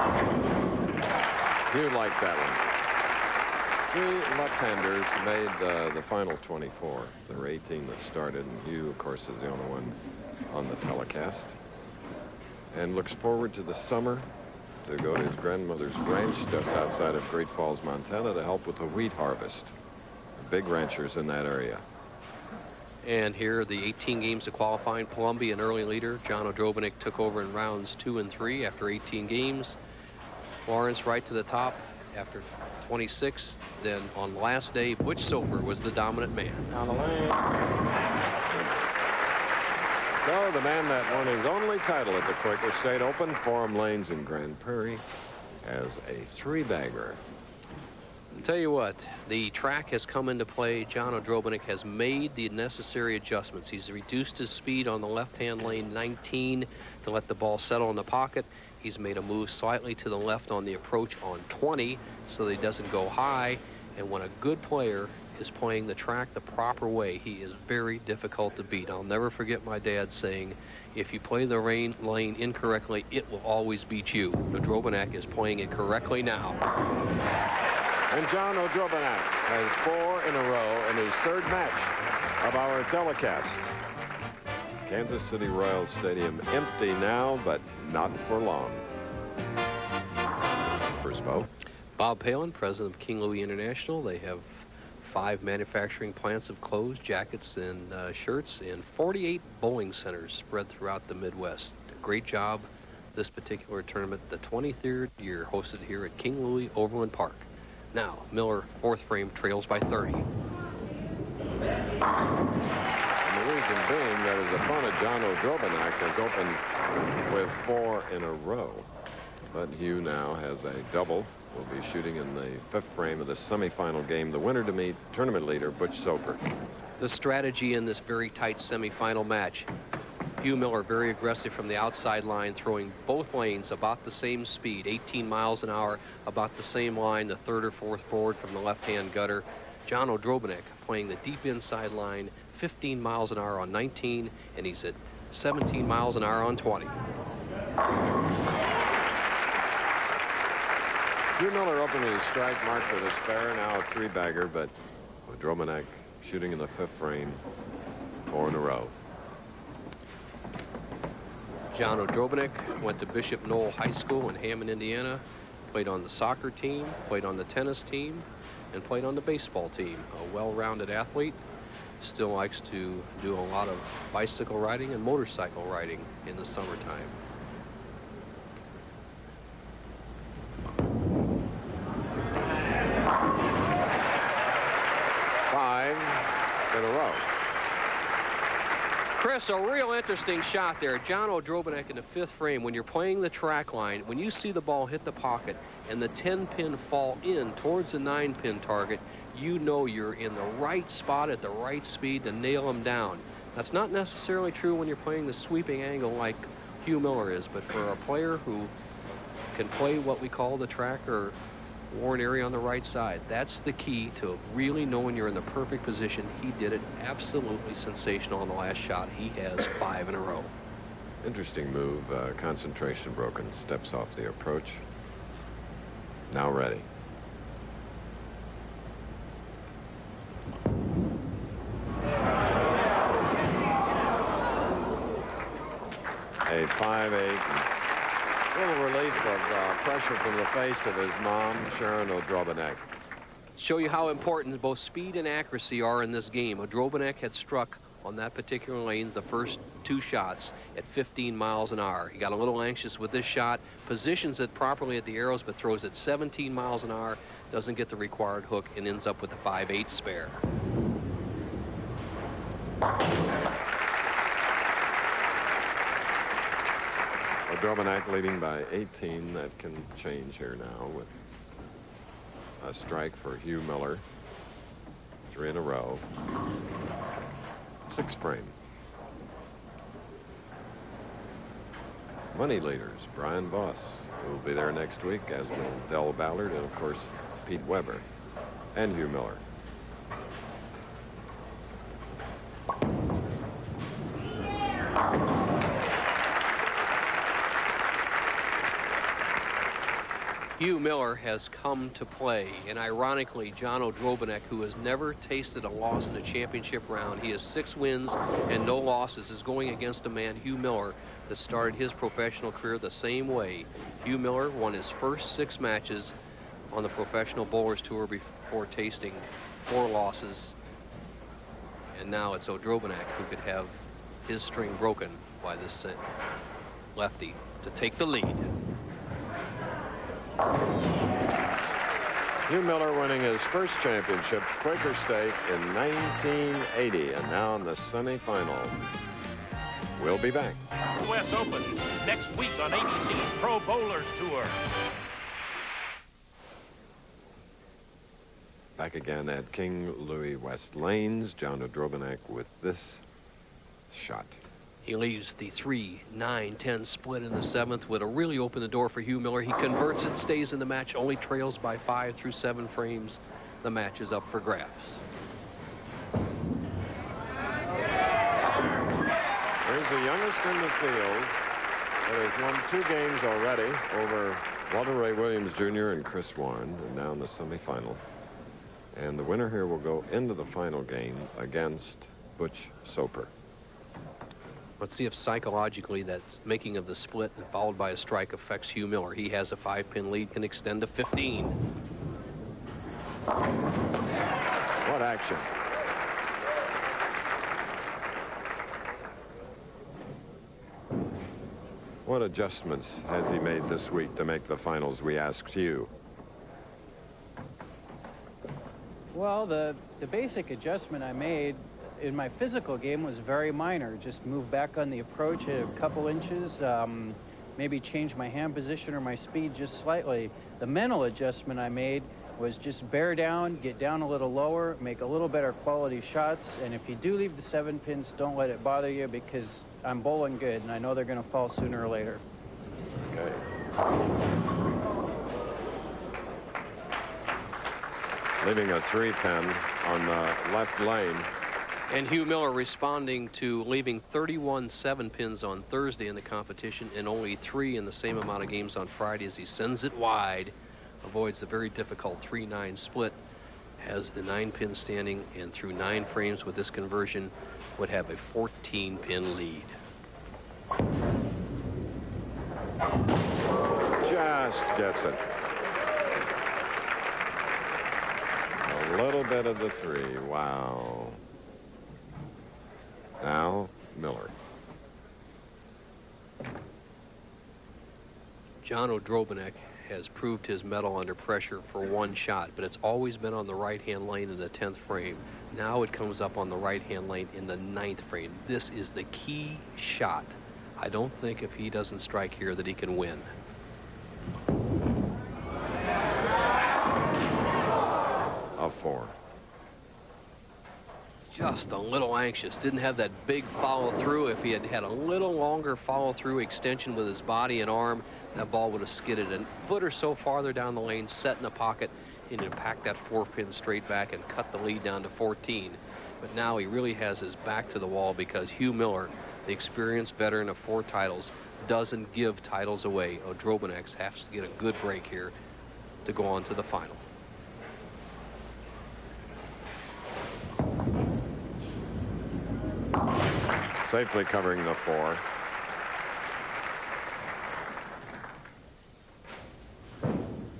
like that one. 3 left-handers made the final 24. There were 18 that started, and Hugh, of course, is the only one on the telecast. And looks forward to the summer to go to his grandmother's ranch just outside of Great Falls, Montana, to help with the wheat harvest. Big ranchers in that area. And here, the 18 games of qualifying. Columbia, an early leader. John O'Drobanak took over in rounds 2 and 3 after 18 games. Lawrence right to the top after 26. Then on the last day, Butch Soper was the dominant man. Down the lane. So the man that won his only title at the Quaker State Open, Forum Lanes in Grand Prairie, has a 3-bagger. I'll tell you what, the track has come into play. John O'Drobanak has made the necessary adjustments. He's reduced his speed on the left-hand lane 19 to let the ball settle in the pocket. He's made a move slightly to the left on the approach on 20 so that he doesn't go high. And when a good player is playing the track the proper way, he is very difficult to beat. I'll never forget my dad saying, if you play the lane incorrectly, it will always beat you. O'Drobanak is playing it correctly now. And John O'Drobanak has 4 in a row in his 3rd match of our telecast. Kansas City Royal Stadium empty now, but not for long. First Bo. Bob Palin, president of King Louie International. They have 5 manufacturing plants of clothes, jackets, and shirts, and 48 bowling centers spread throughout the Midwest. A great job this particular tournament, the 23rd year, hosted here at King Louie Overland Park. Now, Miller, 4th frame, trails by 30. And the reason being that his opponent, John O'Drobanak, has opened with 4 in a row. But Hugh now has a double. Will be shooting in the 5th frame of the semifinal game. The winner to meet tournament leader, Butch Soper. The strategy in this very tight semifinal match Hugh Miller very aggressive from the outside line, throwing both lanes about the same speed, 18 miles an hour, about the same line, the third or fourth board from the left-hand gutter. John Odrobinek playing the deep inside line, 15 miles an hour on 19, and he's at 17 miles an hour on 20. Hugh Miller opening his strike, marked with a spare, now a 3-bagger, but Odrobinek shooting in the 5th frame, 4 in a row. John Odrobinek went to Bishop Knoll High School in Hammond, Indiana, played on the soccer team, played on the tennis team, and played on the baseball team. A well-rounded athlete. Still likes to do a lot of bicycle riding and motorcycle riding in the summertime. In a row. Chris, a real interesting shot there. John Odrobinek in the 5th frame. When you're playing the track line, when you see the ball hit the pocket and the 10-pin fall in towards the 9-pin target, you know you're in the right spot at the right speed to nail them down. That's not necessarily true when you're playing the sweeping angle like Hugh Miller is, but for a player who can play what we call the track or worn area on the right side, that's the key to really knowing you're in the perfect position. He did it absolutely sensational on the last shot. He has 5 in a row. Interesting move. Concentration broken. Steps off the approach. Now ready. A 5-8. A little relief of pressure from the face of his mom, Sharon Odrobinek. Show you how important both speed and accuracy are in this game. Odrobinek had struck on that particular lane the first 2 shots at 15 miles an hour. He got a little anxious with this shot, positions it properly at the arrows, but throws it 17 miles an hour, doesn't get the required hook, and ends up with a 5-8 spare. Odrobinek leading by 18. That can change here now with a strike for Hugh Miller. 3 in a row. 6th frame. Money leaders, Brian Voss, who will be there next week, as will Del Ballard and, of course, Pete Weber and Hugh Miller. Hugh Miller has come to play, and ironically, John Odrobinek, who has never tasted a loss in a championship round, he has 6 wins and no losses, is going against a man, Hugh Miller, that started his professional career the same way. Hugh Miller won his first 6 matches on the Professional Bowlers Tour before tasting 4 losses, and now it's Odrobinek who could have his string broken by this lefty to take the lead. Hugh Miller winning his first championship, Quaker State, in 1980, and now in the semifinal. We'll be back. U.S. Open next week on ABC's Pro Bowlers Tour. Back again at King Louie West Lanes. John Odrobinek with this shot. He leaves the 3-9-10 split in the 7th would have really opened the door for Hugh Miller. He converts it, stays in the match, only trails by 5 through 7 frames. The match is up for grabs. Here's the youngest in the field that has won 2 games already over Walter Ray Williams Jr. and Chris Warren, and now in the semifinal. And the winner here will go into the final game against Butch Soper. Let's see if psychologically that making of the split and followed by a strike affects Hugh Miller. He has a 5-pin lead, can extend to 15. What action. What adjustments has he made this week to make the finals, we asked you? Well, the basic adjustment I made in my physical game was very minor. Just move back on the approach a couple inches, maybe change my hand position or my speed just slightly. The mental adjustment I made was just bear down, get down a little lower, make a little better quality shots, and if you do leave the 7 pins, don't let it bother you, because I'm bowling good, and I know they're going to fall sooner or later. Okay. Leaving a 3-pin on the left lane. And Hugh Miller responding to leaving 31 7-pins on Thursday in the competition and only 3 in the same amount of games on Friday as he sends it wide, avoids the very difficult 3-9 split, has the 9-pin standing, and through 9 frames with this conversion would have a 14-pin lead. Just gets it. A little bit of the 3. Wow. Now, Miller. John Odrobinek has proved his mettle under pressure for 1 shot, but it's always been on the right-hand lane in the 10th frame. Now it comes up on the right-hand lane in the 9th frame. This is the key shot. I don't think if he doesn't strike here that he can win. A 4. Just a little anxious. Didn't have that big follow-through. If he had had a little longer follow-through extension with his body and arm, that ball would have skidded a foot or so farther down the lane, set in a pocket, and he'd pack that 4-pin straight back and cut the lead down to 14. But now he really has his back to the wall because Hugh Miller, the experienced veteran of 4 titles, doesn't give titles away. Odrobinek has to get a good break here to go on to the final. Safely covering the 4.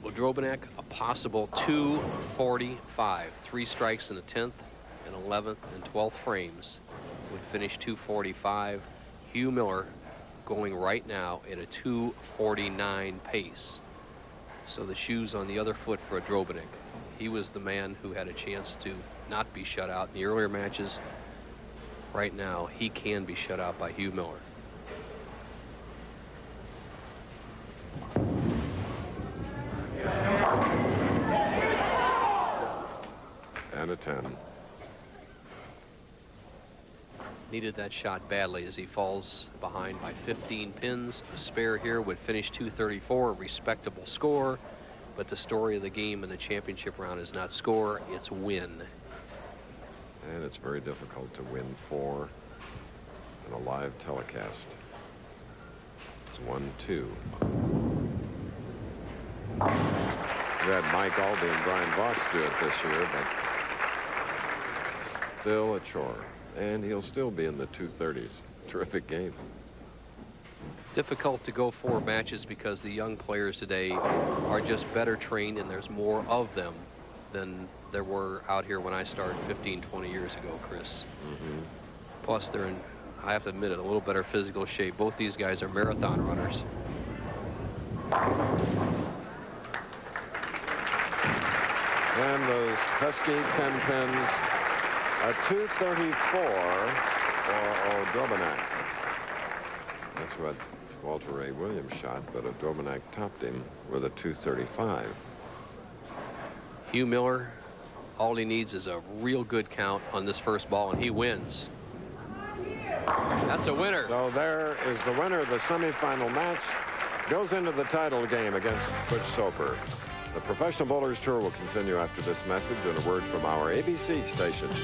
Odrobinek, a possible 245. 3 strikes in the 10th and 11th and 12th frames would finish 245. Hugh Miller going right now at a 249 pace. So the shoe's on the other foot for Odrobinek. He was the man who had a chance to not be shut out in the earlier matches. Right now, he can be shut out by Hugh Miller. And a 10. Needed that shot badly as he falls behind by 15 pins. A spare here would finish 234, a respectable score. But the story of the game in the championship round is not score, it's win. And it's very difficult to win 4 in a live telecast. It's 1-2. We had Mike Albee and Brian Voss do it this year, but still a chore. And he'll still be in the 230s. Terrific game. Difficult to go 4 matches because the young players today are just better trained and there's more of them than there were out here when I started 15, 20 years ago, Chris. Plus, they're in, I have to admit it, a little better physical shape. Both these guys are marathon runners. And those pesky 10 pins, a 234 for Odrobinek. That's what Walter Ray Williams shot, but Odrobinek topped him with a 235. Hugh Miller, all he needs is a real good count on this first ball, and he wins. That's a winner. So there is the winner of the semifinal match. Goes into the title game against Butch Soper. The Professional Bowlers Tour will continue after this message and a word from our ABC stations.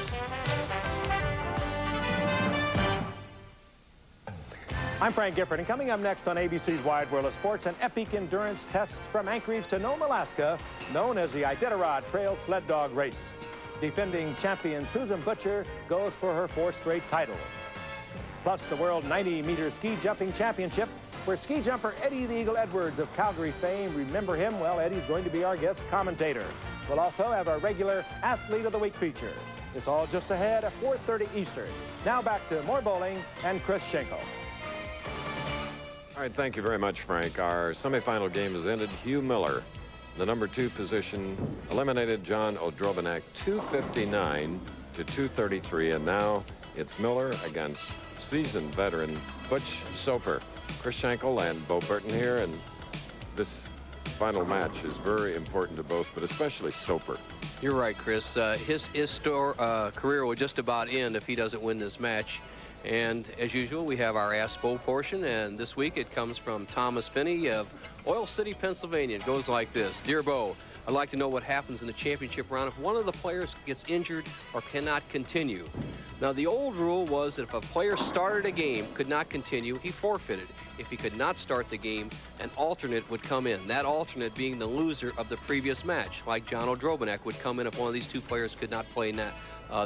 I'm Frank Gifford, and coming up next on ABC's Wide World of Sports, an epic endurance test from Anchorage to Nome, Alaska, known as the Iditarod Trail Sled Dog Race. Defending champion Susan Butcher goes for her 4th straight title. Plus the World 90-meter Ski Jumping Championship, where ski jumper Eddie the Eagle Edwards of Calgary fame. Remember him? Well, Eddie's going to be our guest commentator. We'll also have our regular Athlete of the Week feature. It's all just ahead at 4:30 Eastern. Now back to more bowling and Chris Schenkel. All right, thank you very much, Frank. Our semifinal game has ended. Hugh Miller, the number 2 position, eliminated John Odrobinek 259 to 233, and now it's Miller against seasoned veteran Butch Soper. Chris Schenkel and Bo Burton here, and this final match is very important to both, but especially Soper. You're right, Chris. His career will just about end if he doesn't win this match. And as usual, we have our Ask Bo portion, and this week it comes from Thomas Finney of Oil City, Pennsylvania. It goes like this. Dear Bo, I'd like to know what happens in the championship round if one of the players gets injured or cannot continue. Now, the old rule was that if a player started a game, could not continue, he forfeited. If he could not start the game, an alternate would come in, that alternate being the loser of the previous match, like John Odrobanek would come in if one of these two players could not play in that,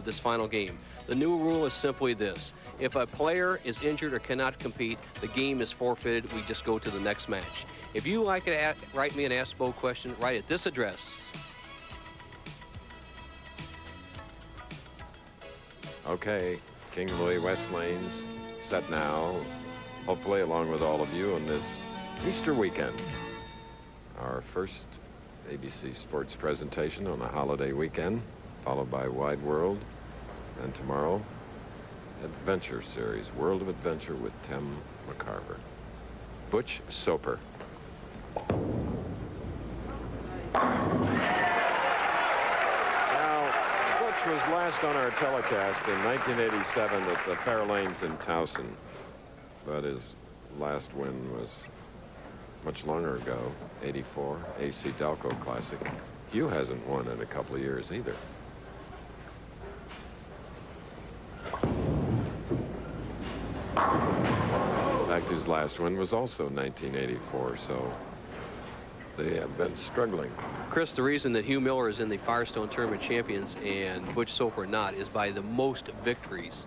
this final game. The new rule is simply this. If a player is injured or cannot compete, the game is forfeited. We just go to the next match. If you like to write me an Ask Bo question, write at this address. Okay, King Louie, West Lanes, set now, hopefully along with all of you on this Easter weekend. Our first ABC Sports presentation on a holiday weekend, followed by Wide World, and tomorrow, Adventure Series, World of Adventure with Tim McCarver. Butch Soper. Now, Butch was last on our telecast in 1987 at the Fair Lanes in Towson, but his last win was much longer ago, 84, AC Delco Classic. Hugh hasn't won in a couple of years either. In fact, his last win was also 1984, so they have been struggling. Chris, the reason that Hugh Miller is in the Firestone Tournament Champions and Butch Soper not is by the most victories.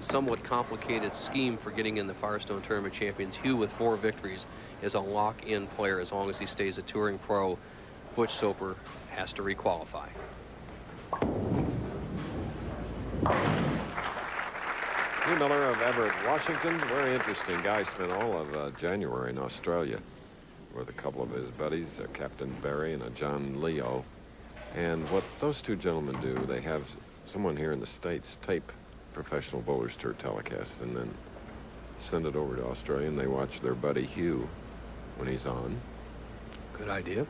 Somewhat complicated scheme for getting in the Firestone Tournament Champions. Hugh with 4 victories is a lock-in player as long as he stays a touring pro. Butch Soper has to requalify. Hugh Miller of Everett, Washington, very interesting guy. Spent all of January in Australia with a couple of his buddies, Captain Barry and a John Leo. And what those two gentlemen do, they have someone here in the States tape Professional Bowlers Tour telecast and then send it over to Australia, and they watch their buddy Hugh when he's on. Good idea.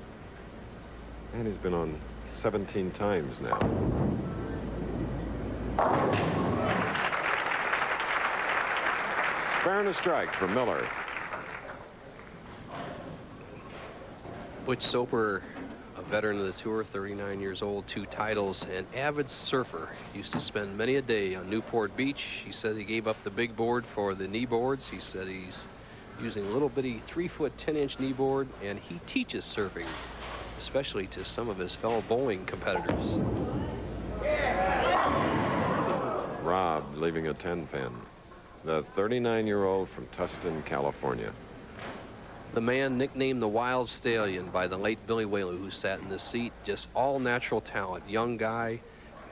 And he's been on 17 times now. Spare and a strike for Miller. Butch Soper, a veteran of the tour, 39 years old, 2 titles, an avid surfer. Used to spend many a day on Newport Beach. He said he gave up the big board for the knee boards. He said he's using a little bitty 3-foot 10-inch knee board, and he teaches surfing, especially to some of his fellow bowling competitors. Rob leaving a 10-pin. The 39-year-old from Tustin, California. The man nicknamed the Wild Stallion by the late Billy Whaley, who sat in this seat. Just all natural talent. Young guy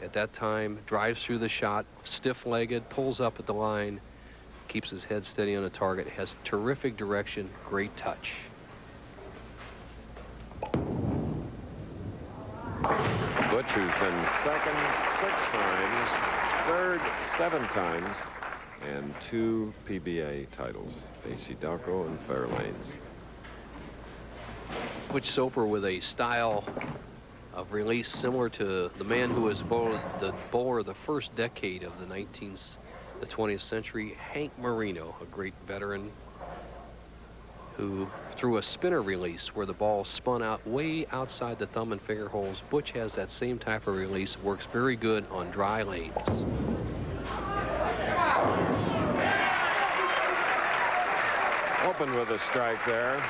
at that time, drives through the shot, stiff-legged, pulls up at the line, keeps his head steady on the target, has terrific direction, great touch. Butch, who's been second 6 times, third 7 times, and 2 PBA titles, AC Delco and Fair Lanes. Butch Soper with a style of release similar to the man who was the bowler of the first decade of the 20th century, Hank Marino, a great veteran who threw a spinner release where the ball spun out way outside the thumb and finger holes. Butch has that same type of release, works very good on dry lanes. Open with a strike there.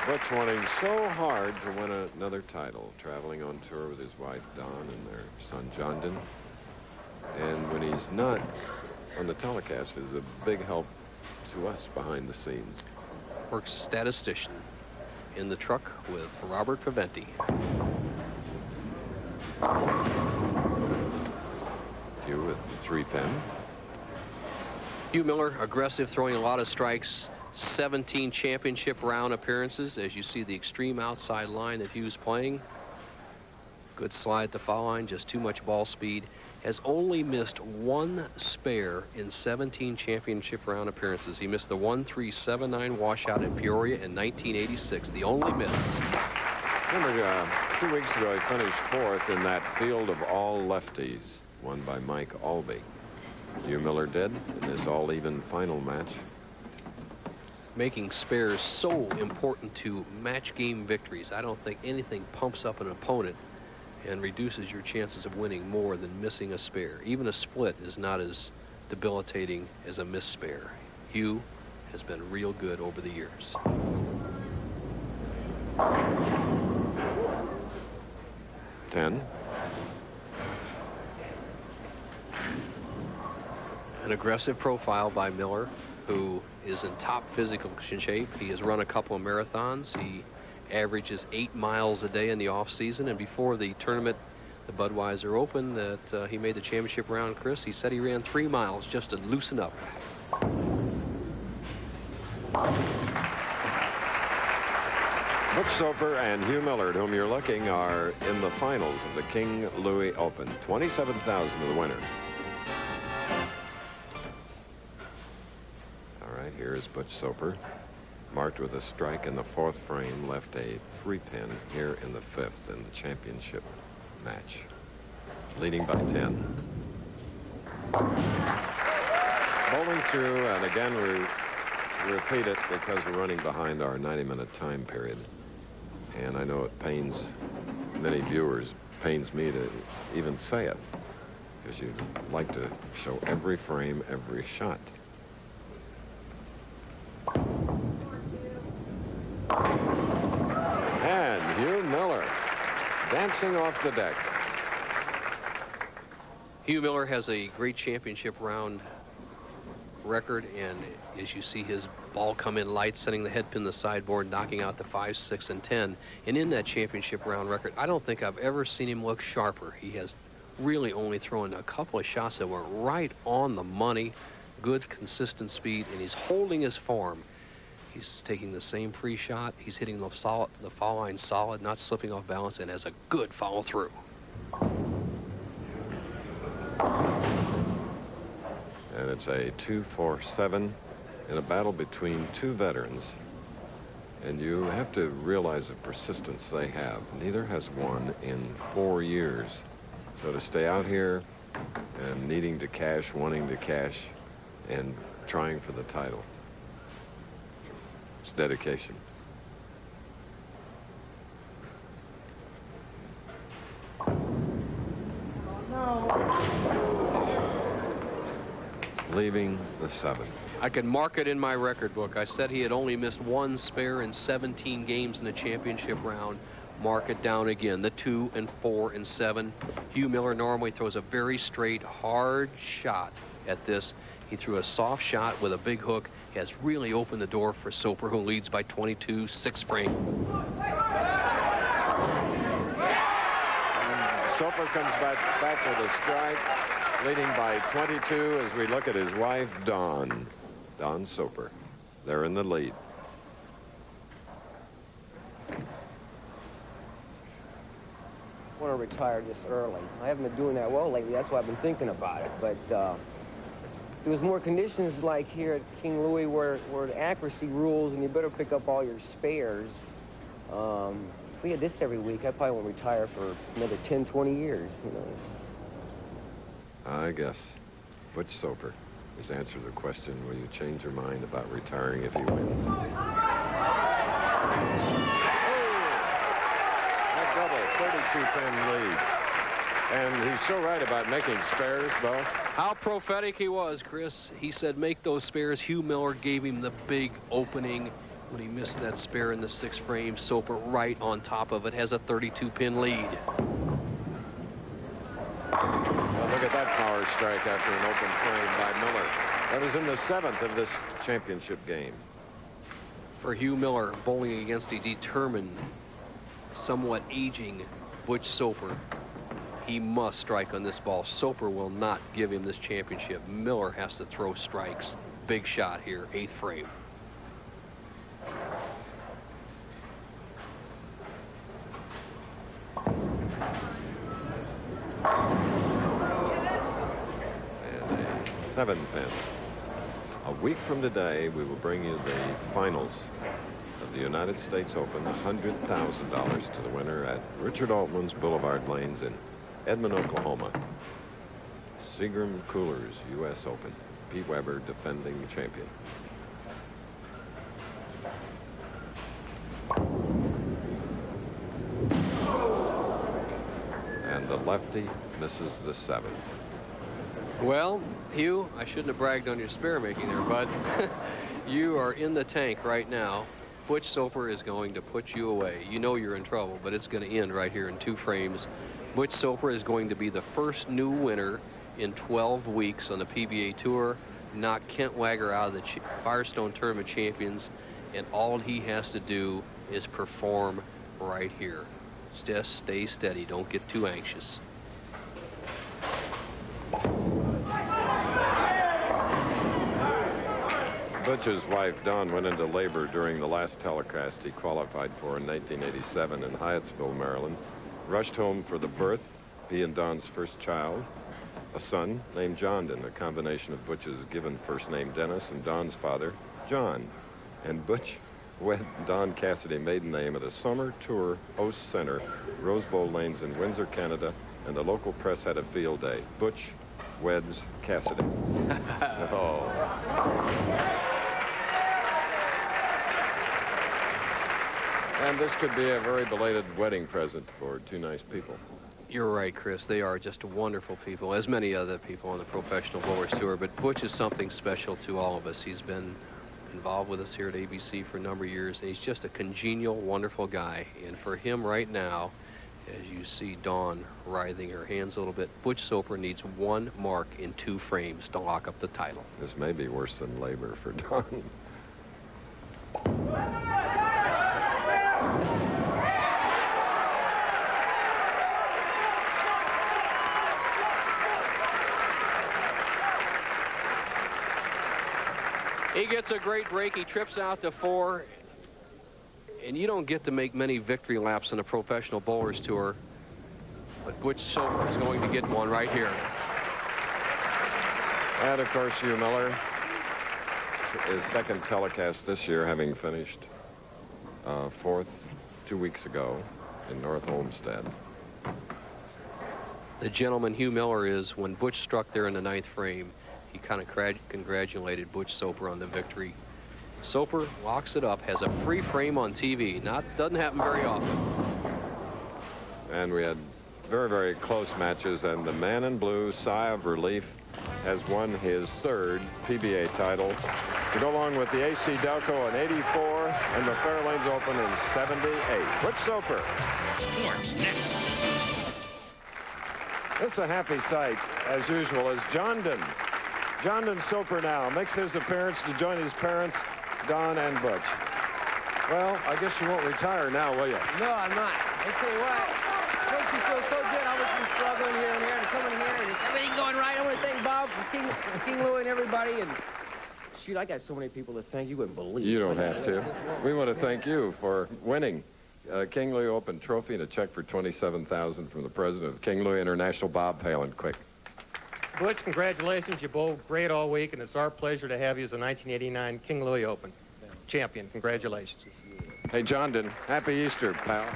Butch wanting so hard to win another title, traveling on tour with his wife Dawn and their son Jondon. And when he's not on the telecast, is a big help to us behind the scenes. Works statistician in the truck with Robert Paventi. Hugh with the 3-pin. Hugh Miller, aggressive, throwing a lot of strikes. 17 championship round appearances. As you see the extreme outside line that Hugh's playing. Good slide at the foul line, just too much ball speed. Has only missed 1 spare in 17 championship round appearances. He missed the 1-3-7-9 washout in Peoria in 1986, the only miss. Remember, 2 weeks ago, he finished 4th in that field of all lefties, won by Mike Albee. Hugh Miller did in this all-even final match. Making spares so important to match game victories. I don't think anything pumps up an opponent and reduces your chances of winning more than missing a spare. Even a split is not as debilitating as a missed spare. Hugh has been real good over the years. Ten. An aggressive profile by Miller, who is in top physical shape. He has run a couple of marathons. He averages 8 miles a day in the off season, and before the tournament, the Budweiser Open that he made the championship round, Chris, he said he ran 3 miles just to loosen up. Butch Soper and Hugh Miller, at whom you're looking, are in the finals of the King Louie Open. $27,000 to the winner. All right, here's Butch Soper, marked with a strike in the 4th frame, left a 3-pin here in the 5th in the championship match, leading by 10. Bowling through, and again we repeat it because we're running behind our 90-minute time period. And I know it pains many viewers, pains me to even say it, because you'd like to show every frame, every shot. And Hugh Miller dancing off the deck. Hugh Miller has a great championship round record, and as you see his ball come in light, sending the head pin to the sideboard, knocking out the 5, 6, and 10. And in that championship round record, I don't think I've ever seen him look sharper. He has really only thrown a couple of shots that were right on the money, good consistent speed, and he's holding his form. He's taking the same free shot. He's hitting the foul line solid, not slipping off balance, and has a good follow through. And it's a 2-4-7 in a battle between two veterans. And you have to realize the persistence they have. Neither has won in 4 years. So to stay out here and needing to cash, wanting to cash, and trying for the title, it's dedication. Leaving the 7. I could mark it in my record book. I said he had only missed 1 spare in 17 games in the championship round. Mark it down again, the 2 and 4 and 7. Hugh Miller normally throws a very straight, hard shot at this. He threw a soft shot with a big hook. He has really opened the door for Soper, who leads by 22, 6 frame. And Soper comes back with a strike, leading by 22 as we look at his wife, Dawn Soper. They're in the lead. I want to retire this early. I haven't been doing that well lately. That's why I've been thinking about it. But there was more conditions like here at King Louie where the accuracy rules and you better pick up all your spares. If we had this every week, I probably won't retire for another 10, 20 years. You know. I guess Butch Soper has answered the question, will you change your mind about retiring if he wins? That double, 32-pin lead. And he's so right about making spares, though. How prophetic he was, Chris. He said make those spares. Hugh Miller gave him the big opening when he missed that spare in the 6th frame. Soper right on top of it, has a 32-pin lead. Look at that power strike after an open frame by Miller. That was in the 7th of this championship game. For Hugh Miller, bowling against a determined, somewhat aging Butch Soper, he must strike on this ball. Soper will not give him this championship. Miller has to throw strikes. Big shot here, 8th frame. And a 7-pin. A week from today, we will bring you the finals of the United States Open, $100,000 to the winner at Richard Altman's Boulevard Lanes in Edmond, Oklahoma. Seagram Coolers U.S. Open. Pete Weber defending champion. And the lefty misses the 7th. Well, Hugh, I shouldn't have bragged on your spare making there, bud. You are in the tank right now. Butch Soper is going to put you away. You know you're in trouble, but it's going to end right here in 2 frames. Butch Soper is going to be the first new winner in 12 weeks on the PBA Tour, knock Kent Wagger out of the Firestone Tournament Champions, and all he has to do is perform right here. Just stay steady. Don't get too anxious. Butch's wife, Dawn, went into labor during the last telecast he qualified for in 1987 in Hyattsville, Maryland. Rushed home for the birth, he and Dawn's first child, a son named Jondon, a combination of Butch's given first name Dennis and Dawn's father, John. And Butch wed Dawn Cassidy maiden name at a summer tour host center, Rose Bowl Lanes in Windsor, Canada, and the local press had a field day. Butch weds Cassidy. Oh. And this could be a very belated wedding present for 2 nice people. You're right, Chris. They are just wonderful people, as many other people on the Professional Bowlers Tour. But Butch is something special to all of us. He's been involved with us here at ABC for a number of years, and he's just a congenial, wonderful guy. And for him right now, as you see Dawn writhing her hands a little bit, Butch Soper needs 1 mark in 2 frames to lock up the title. This may be worse than labor for Dawn. He gets a great break. He trips out to 4. And you don't get to make many victory laps on the Professional Bowlers Tour. But Butch Soper is going to get one right here. And, of course, Hugh Miller, his second telecast this year, having finished 4th 2 weeks ago in North Olmsted. The gentleman Hugh Miller is, when Butch struck there in the 9th frame, he kind of congratulated Butch Soper on the victory. Soper locks it up, has a free frame on TV. Doesn't happen very often. And we had very, very close matches, and the man in blue, sigh of relief, has won his 3rd PBA title to go along with the AC Delco in 84 and the Fairlanes Open in 78. Butch Soper. Sports next. It's a happy sight, as usual, as Jondon Soper now makes his appearance to join his parents, Don and Butch. Well, I guess you won't retire now, will you? No, I'm not. I tell you what, makes me feel so good. I was struggling here and there and coming here and everything going right. I want to thank Bob from King Louie and everybody. And shoot, I got so many people to thank you wouldn't believe. You don't have to. We want to thank you for winning King Louie Open trophy and a check for $27,000 from the president of King Louie International, Bob Palin. Quick. Butch, congratulations. You bowled great all week, and it's our pleasure to have you as the 1989 King Louie Open champion. Congratulations. Hey, Jondon, happy Easter, pal.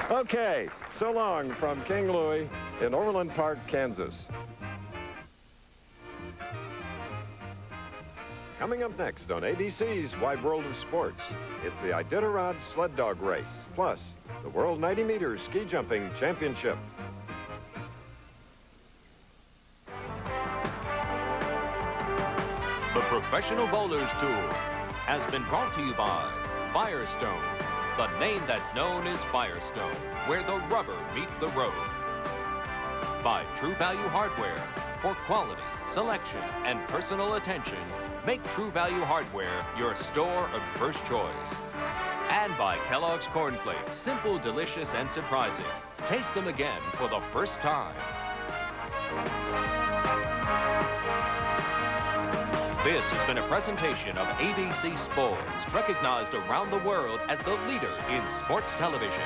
Okay, so long from King Louie in Overland Park, Kansas. Coming up next on ABC's Wide World of Sports, it's the Iditarod Sled Dog Race, plus the World 90 Meter Ski Jumping Championship. The Professional Bowlers Tour has been brought to you by Firestone, the name that's known as Firestone, where the rubber meets the road. By True Value Hardware, for quality, selection, and personal attention, make True Value Hardware your store of first choice. And by Kellogg's Corn Flakes, simple, delicious, and surprising. Taste them again for the first time. This has been a presentation of ABC Sports, recognized around the world as the leader in sports television.